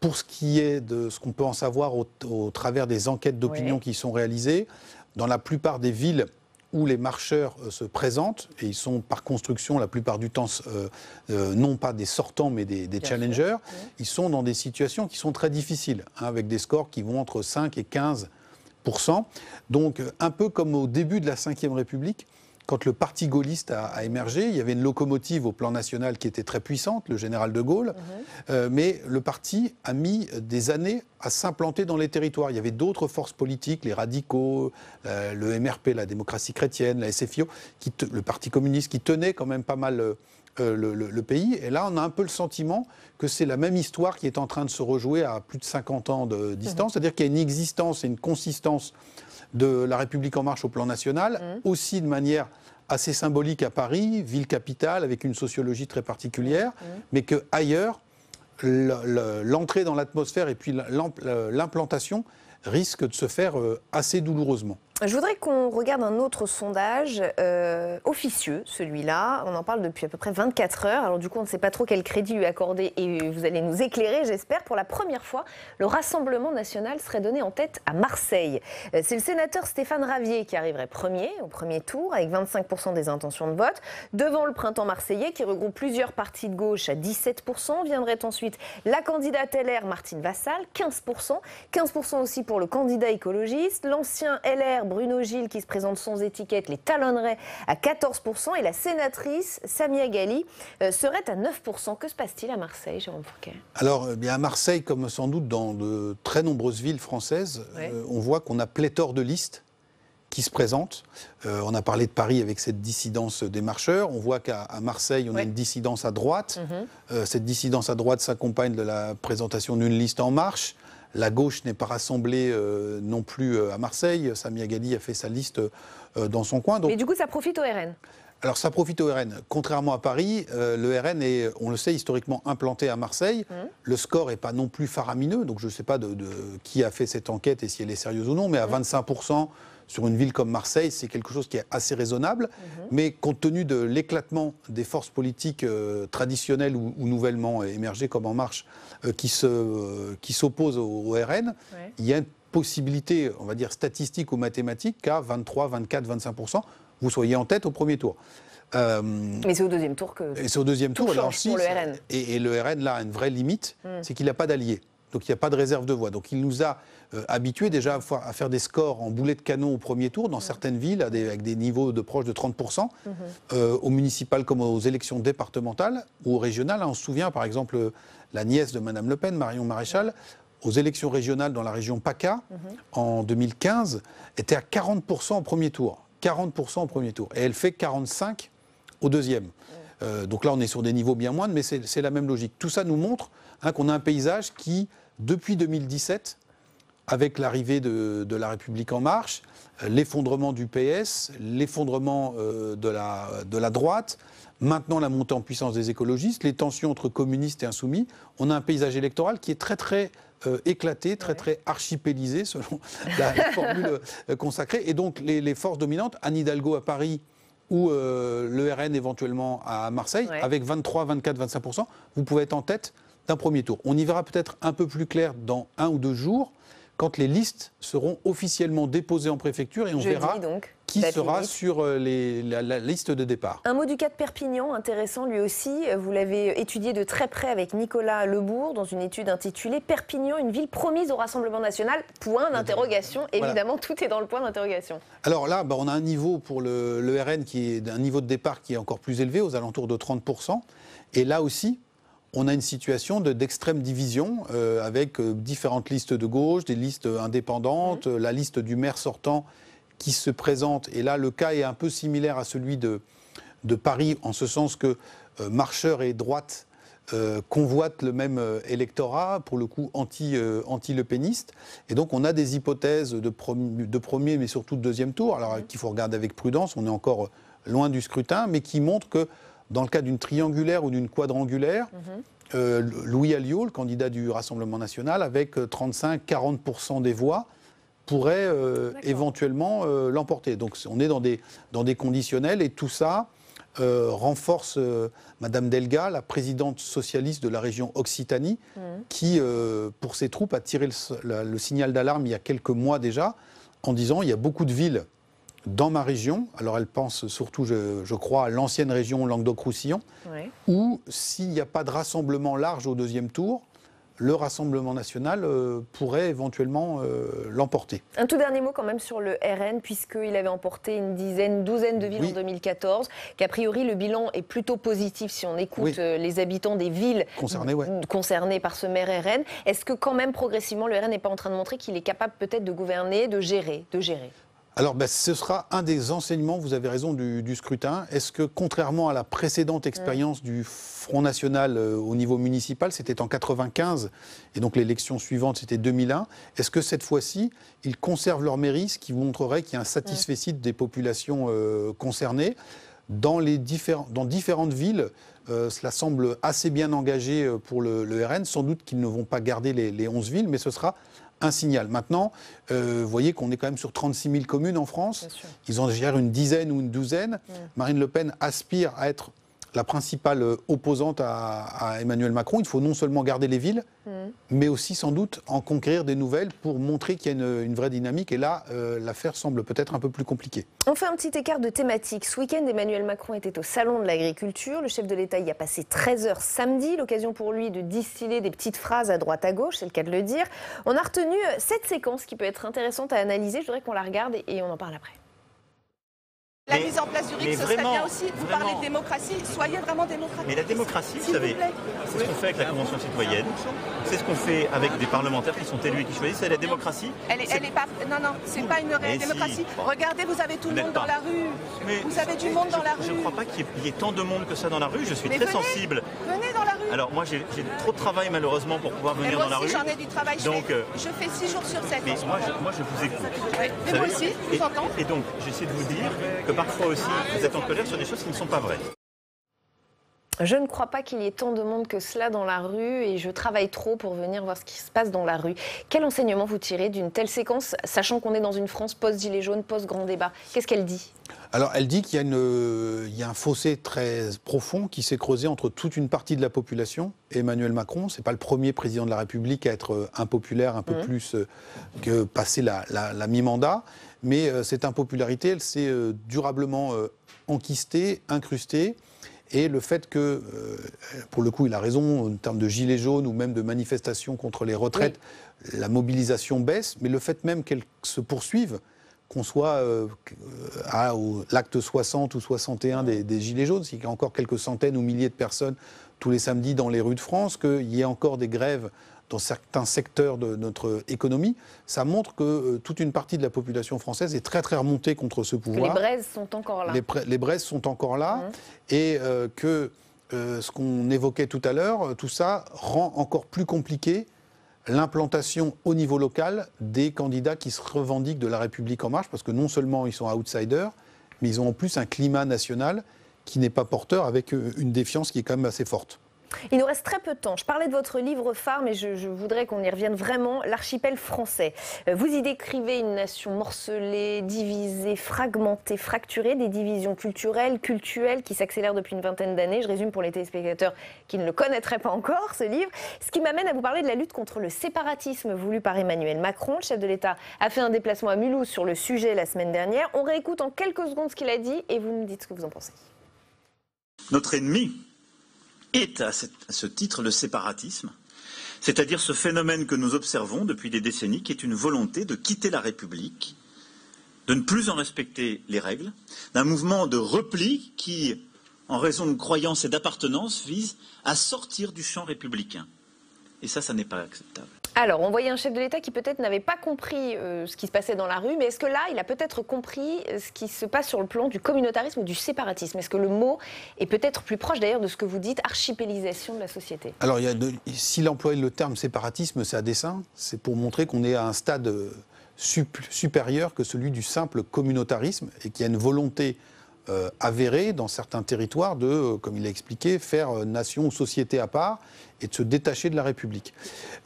pour ce qui est de ce qu'on peut en savoir au travers des enquêtes d'opinion qui sont réalisées, dans la plupart des villes où les marcheurs se présentent, et ils sont par construction la plupart du temps non pas des sortants mais des challengers, ils sont dans des situations qui sont très difficiles, avec des scores qui vont entre 5 et 15%. Donc un peu comme au début de la Ve République, quand le parti gaulliste a émergé, il y avait une locomotive au plan national qui était très puissante, le général de Gaulle, mais le parti a mis des années à s'implanter dans les territoires. Il y avait d'autres forces politiques, les radicaux, le MRP, la démocratie chrétienne, la SFIO, le parti communiste, qui tenaient quand même pas mal le pays. Et là, on a un peu le sentiment que c'est la même histoire qui est en train de se rejouer à plus de 50 ans de distance. C'est-à-dire qu'il y a une existence et une consistance de la République en marche au plan national, aussi de manière assez symbolique à Paris, ville capitale, avec une sociologie très particulière, mais qu'ailleurs, l'entrée dans l'atmosphère et puis l'implantation risque de se faire assez douloureusement. Je voudrais qu'on regarde un autre sondage officieux, celui-là. On en parle depuis à peu près 24 heures. Alors du coup, on ne sait pas trop quel crédit lui accorder et vous allez nous éclairer, j'espère. Pour la première fois, le Rassemblement national serait donné en tête à Marseille. C'est le sénateur Stéphane Ravier qui arriverait premier au premier tour avec 25% des intentions de vote. Devant le Printemps marseillais qui regroupe plusieurs partis de gauche à 17%. Viendrait ensuite la candidate LR Martine Vassal, 15%. 15% aussi pour le candidat écologiste. L'ancien LR Bruno Gilles, qui se présente sans étiquette, les talonnerait à 14%. Et la sénatrice Samia Ghali serait à 9%. Que se passe-t-il à Marseille, Jérôme Fourquet? Alors, à Marseille, comme sans doute dans de très nombreuses villes françaises, on voit qu'on a pléthore de listes qui se présentent. On a parlé de Paris avec cette dissidence des marcheurs. On voit qu'à Marseille, on a une dissidence à droite. Cette dissidence à droite s'accompagne de la présentation d'une liste En Marche. La gauche n'est pas rassemblée non plus à Marseille. Samia Ghali a fait sa liste dans son coin. Mais du coup, ça profite au RN. Alors ça profite au RN. Contrairement à Paris, le RN est, on le sait, historiquement implanté à Marseille. Le score n'est pas non plus faramineux. Donc je ne sais pas de qui a fait cette enquête et si elle est sérieuse ou non. Mais à 25%, sur une ville comme Marseille, c'est quelque chose qui est assez raisonnable. Mais compte tenu de l'éclatement des forces politiques traditionnelles ou nouvellement émergées comme En Marche, qui s'opposent au RN, il y a une possibilité, on va dire, statistique ou mathématique qu'à 23, 24, 25%, vous soyez en tête au premier tour. Mais c'est au deuxième tour que et c'est au deuxième tout tour, change pour le RN. Et le RN, là, a une vraie limite, c'est qu'il n'a pas d'alliés. Donc il n'y a pas de réserve de voix. Donc il nous a habitués déjà à faire des scores en boulet de canon au premier tour, dans certaines villes, avec des niveaux de proches de 30%, aux municipales comme aux élections départementales ou aux régionales. On se souvient, par exemple, la nièce de Mme Le Pen, Marion Maréchal, aux élections régionales dans la région PACA, en 2015, était à 40% au premier tour. 40% au premier tour. Et elle fait 45% au deuxième. Donc là, on est sur des niveaux bien moindres, mais c'est la même logique. Tout ça nous montre qu'on a un paysage qui, depuis 2017, avec l'arrivée de La République En Marche, l'effondrement du PS, l'effondrement de la droite, maintenant la montée en puissance des écologistes, les tensions entre communistes et insoumis, on a un paysage électoral qui est très très éclaté, très archipélisé, selon la formule consacrée. Et donc les forces dominantes, Anne Hidalgo à Paris ou le RN éventuellement à Marseille, avec 23, 24, 25%, vous pouvez être en tête d'un premier tour. On y verra peut-être un peu plus clair dans 1 ou 2 jours, quand les listes seront officiellement déposées en préfecture et on verra qui sera sur la liste de départ. Un mot du cas de Perpignan, intéressant lui aussi. Vous l'avez étudié de très près avec Nicolas Lebourg dans une étude intitulée « Perpignan, une ville promise au Rassemblement national ». Point d'interrogation. Évidemment, tout est dans le point d'interrogation. Alors là, on a un niveau pour le RN qui est un niveau de départ qui est encore plus élevé, aux alentours de 30%. Et là aussi, on a une situation d'extrême division avec différentes listes de gauche, des listes indépendantes, la liste du maire sortant qui se présente. Et là, le cas est un peu similaire à celui de Paris, en ce sens que marcheurs et droite convoitent le même électorat, pour le coup anti-lepéniste. Et donc, on a des hypothèses de premier, mais surtout de deuxième tour, alors qu'il faut regarder avec prudence, on est encore loin du scrutin, mais qui montrent que dans le cas d'une triangulaire ou d'une quadrangulaire, Louis Alliot, le candidat du Rassemblement national, avec 35-40% des voix, pourrait éventuellement l'emporter. Donc on est dans des conditionnels et tout ça renforce Madame Delga, la présidente socialiste de la région Occitanie, qui, pour ses troupes, a tiré le signal d'alarme il y a quelques mois déjà, en disant il y a beaucoup de villes dans ma région, alors elle pense surtout, je crois, à l'ancienne région Languedoc-Roussillon, où s'il n'y a pas de rassemblement large au deuxième tour, le Rassemblement national pourrait éventuellement l'emporter. Un tout dernier mot quand même sur le RN, puisqu'il avait emporté une douzaine de villes en 2014, qu'a priori le bilan est plutôt positif si on écoute les habitants des villes concernées par ce maire RN. Est-ce que quand même progressivement le RN n'est pas en train de montrer qu'il est capable peut-être de gouverner, de gérer Alors, ce sera un des enseignements, vous avez raison, du scrutin. Est-ce que, contrairement à la précédente expérience du Front National au niveau municipal, c'était en 1995, et donc l'élection suivante, c'était 2001, est-ce que cette fois-ci, ils conservent leur mairie, ce qui montrerait qu'il y a un satisfecit des populations concernées? dans différentes villes. Cela semble assez bien engagé pour le RN. Sans doute qu'ils ne vont pas garder les 11 villes, mais ce sera un signal. Maintenant, vous voyez qu'on est quand même sur 36 000 communes en France. Ils en gèrent une dizaine ou une douzaine. Marine Le Pen aspire à être la principale opposante à Emmanuel Macron. Il faut non seulement garder les villes, mais aussi sans doute en conquérir des nouvelles pour montrer qu'il y a une vraie dynamique. Et là, l'affaire semble peut-être un peu plus compliquée. On fait un petit écart de thématique. Ce week-end, Emmanuel Macron était au Salon de l'Agriculture. Le chef de l'État y a passé 13 heures samedi. L'occasion pour lui de distiller des petites phrases à droite à gauche, c'est le cas de le dire. On a retenu cette séquence qui peut être intéressante à analyser. Je voudrais qu'on la regarde et on en parle après. La mise en place du RIC, ce serait bien aussi. Vous parlez de démocratie, soyez vraiment démocratique. Mais la démocratie, vous savez, c'est ce qu'on fait avec la Convention citoyenne, c'est ce qu'on fait avec des parlementaires qui sont élus et qui choisissent, c'est la démocratie. Elle est pas. Non, c'est pas une réelle démocratie. Regardez, vous avez tout le monde dans la rue. Vous avez du monde dans la rue. Je ne crois pas qu'il y ait tant de monde que ça dans la rue, je suis très sensible. Venez dans la rue. Alors moi, j'ai trop de travail malheureusement pour pouvoir venir dans la rue. Moi aussi, j'en ai du travail. Donc, je fais 6 jours sur 7. Mais moi, je vous écoute. Mais moi aussi, je vous entends. Et donc, j'essaie de vous dire que parfois aussi, vous êtes en colère sur des choses qui ne sont pas vraies. Je ne crois pas qu'il y ait tant de monde que cela dans la rue et je travaille trop pour venir voir ce qui se passe dans la rue. Quel enseignement vous tirez d'une telle séquence, sachant qu'on est dans une France post-Gilets jaunes, post-grand débat? Qu'est-ce qu'elle dit? Alors, elle dit qu'il y a un fossé très profond qui s'est creusé entre toute une partie de la population et Emmanuel Macron. Ce n'est pas le premier président de la République à être impopulaire, un peu plus que passer la mi-mandat. Mais cette impopularité, elle s'est durablement enquistée, incrustée. Et le fait que, pour le coup, il a raison, en termes de gilets jaunes ou même de manifestations contre les retraites, la mobilisation baisse, mais le fait même qu'elle se poursuive, qu'on soit à l'acte 60 ou 61 des gilets jaunes, s'il y a encore quelques centaines ou milliers de personnes tous les samedis dans les rues de France, qu'il y ait encore des grèves dans certains secteurs de notre économie, ça montre que toute une partie de la population française est très très remontée contre ce pouvoir. Les braises sont encore là. Les braises sont encore là et que ce qu'on évoquait tout à l'heure, tout ça rend encore plus compliqué l'implantation au niveau local des candidats qui se revendiquent de la République En Marche, parce que non seulement ils sont outsiders, mais ils ont en plus un climat national qui n'est pas porteur, avec une défiance qui est quand même assez forte. Il nous reste très peu de temps. Je parlais de votre livre phare, mais je voudrais qu'on y revienne vraiment, L'archipel français. Vous y décrivez une nation morcelée, divisée, fragmentée, fracturée, des divisions culturelles, cultuelles qui s'accélèrent depuis une vingtaine d'années. Je résume pour les téléspectateurs qui ne le connaîtraient pas encore, ce livre. Ce qui m'amène à vous parler de la lutte contre le séparatisme voulu par Emmanuel Macron. Le chef de l'État a fait un déplacement à Mulhouse sur le sujet la semaine dernière. On réécoute en quelques secondes ce qu'il a dit et vous nous dites ce que vous en pensez. Notre ennemi est à ce titre le séparatisme, c'est-à-dire ce phénomène que nous observons depuis des décennies, qui est une volonté de quitter la République, de ne plus en respecter les règles, d'un mouvement de repli qui, en raison de croyances et d'appartenance, vise à sortir du champ républicain. Et ça n'est pas acceptable. Alors, on voyait un chef de l'État qui peut-être n'avait pas compris ce qui se passait dans la rue, mais est-ce que là, il a peut-être compris ce qui se passe sur le plan du communautarisme ou du séparatisme? Est-ce que le mot est peut-être plus proche d'ailleurs de ce que vous dites, archipélisation de la société? Alors, s'il emploie le terme séparatisme, c'est à dessein, c'est pour montrer qu'on est à un stade supérieur que celui du simple communautarisme et qu'il y a une volonté avérée dans certains territoires de, comme il a expliqué, faire nation ou société à part et de se détacher de la République.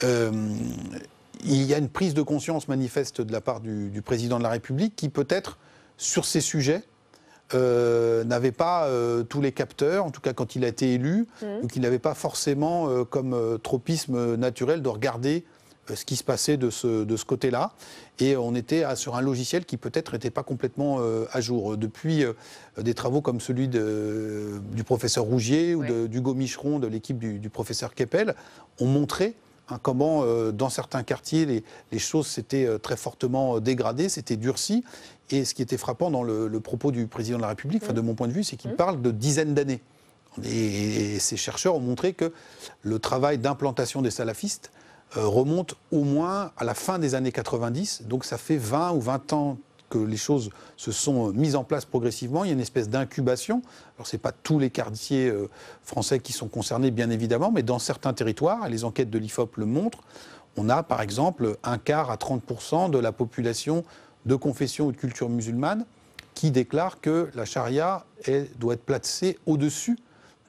Il y a une prise de conscience manifeste de la part du président de la République qui peut-être, sur ces sujets, n'avait pas tous les capteurs, en tout cas quand il a été élu, ou qu'il n'avait pas forcément comme tropisme naturel de regarder ce qui se passait de ce côté-là. Et on était sur un logiciel qui peut-être n'était pas complètement à jour. Depuis des travaux comme celui du professeur Rougier ou d'Hugo Micheron, de l'équipe du professeur Keppel, ont montré comment dans certains quartiers les choses s'étaient très fortement dégradées, s'étaient durcies. Et ce qui était frappant dans le propos du président de la République, de mon point de vue, c'est qu'il parle de dizaines d'années. Et ces chercheurs ont montré que le travail d'implantation des salafistes remonte au moins à la fin des années 90. Donc ça fait 20 ou 20 ans que les choses se sont mises en place progressivement. Il y a une espèce d'incubation. Alors ce n'est pas tous les quartiers français qui sont concernés, bien évidemment, mais dans certains territoires, et les enquêtes de l'IFOP le montrent, on a par exemple un quart à 30% de la population de confession ou de culture musulmane qui déclare que la charia doit être placée au-dessus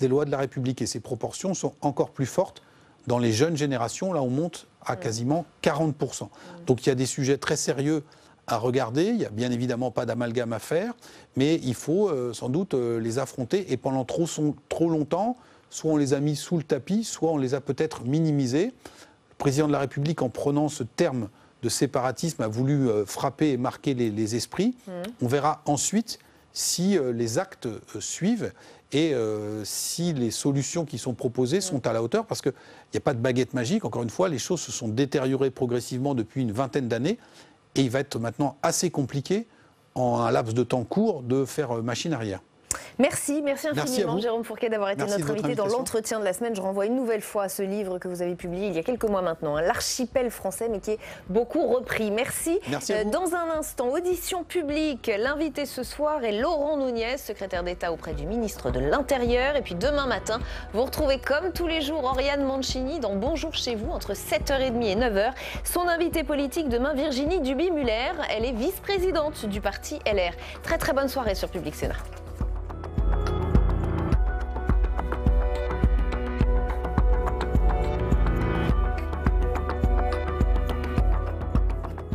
des lois de la République. Et ces proportions sont encore plus fortes dans les jeunes générations. Là, on monte à quasiment 40%. Donc il y a des sujets très sérieux à regarder. Il n'y a bien évidemment pas d'amalgame à faire, mais il faut sans doute les affronter. Et pendant trop longtemps, soit on les a mis sous le tapis, soit on les a peut-être minimisés. Le président de la République, en prenant ce terme de séparatisme, a voulu frapper et marquer les esprits. On verra ensuite si les actes suivent et si les solutions qui sont proposées sont à la hauteur, parce qu'il n'y a pas de baguette magique. Encore une fois, les choses se sont détériorées progressivement depuis une vingtaine d'années, et il va être maintenant assez compliqué, en un laps de temps court, de faire machine arrière. Merci infiniment Jérôme Fourquet d'avoir été notre invité dans l'entretien de la semaine. Je renvoie une nouvelle fois à ce livre que vous avez publié il y a quelques mois maintenant, L'archipel français, mais qui est beaucoup repris. Merci à vous. Dans un instant, audition publique. L'invité ce soir est Laurent Nunez, secrétaire d'État auprès du ministre de l'Intérieur. Et puis demain matin, vous retrouvez comme tous les jours Oriane Mancini dans Bonjour chez vous entre 7h30 et 9h. Son invité politique demain, Virginie Duby-Muller. Elle est vice-présidente du parti LR. Très bonne soirée sur Public Sénat.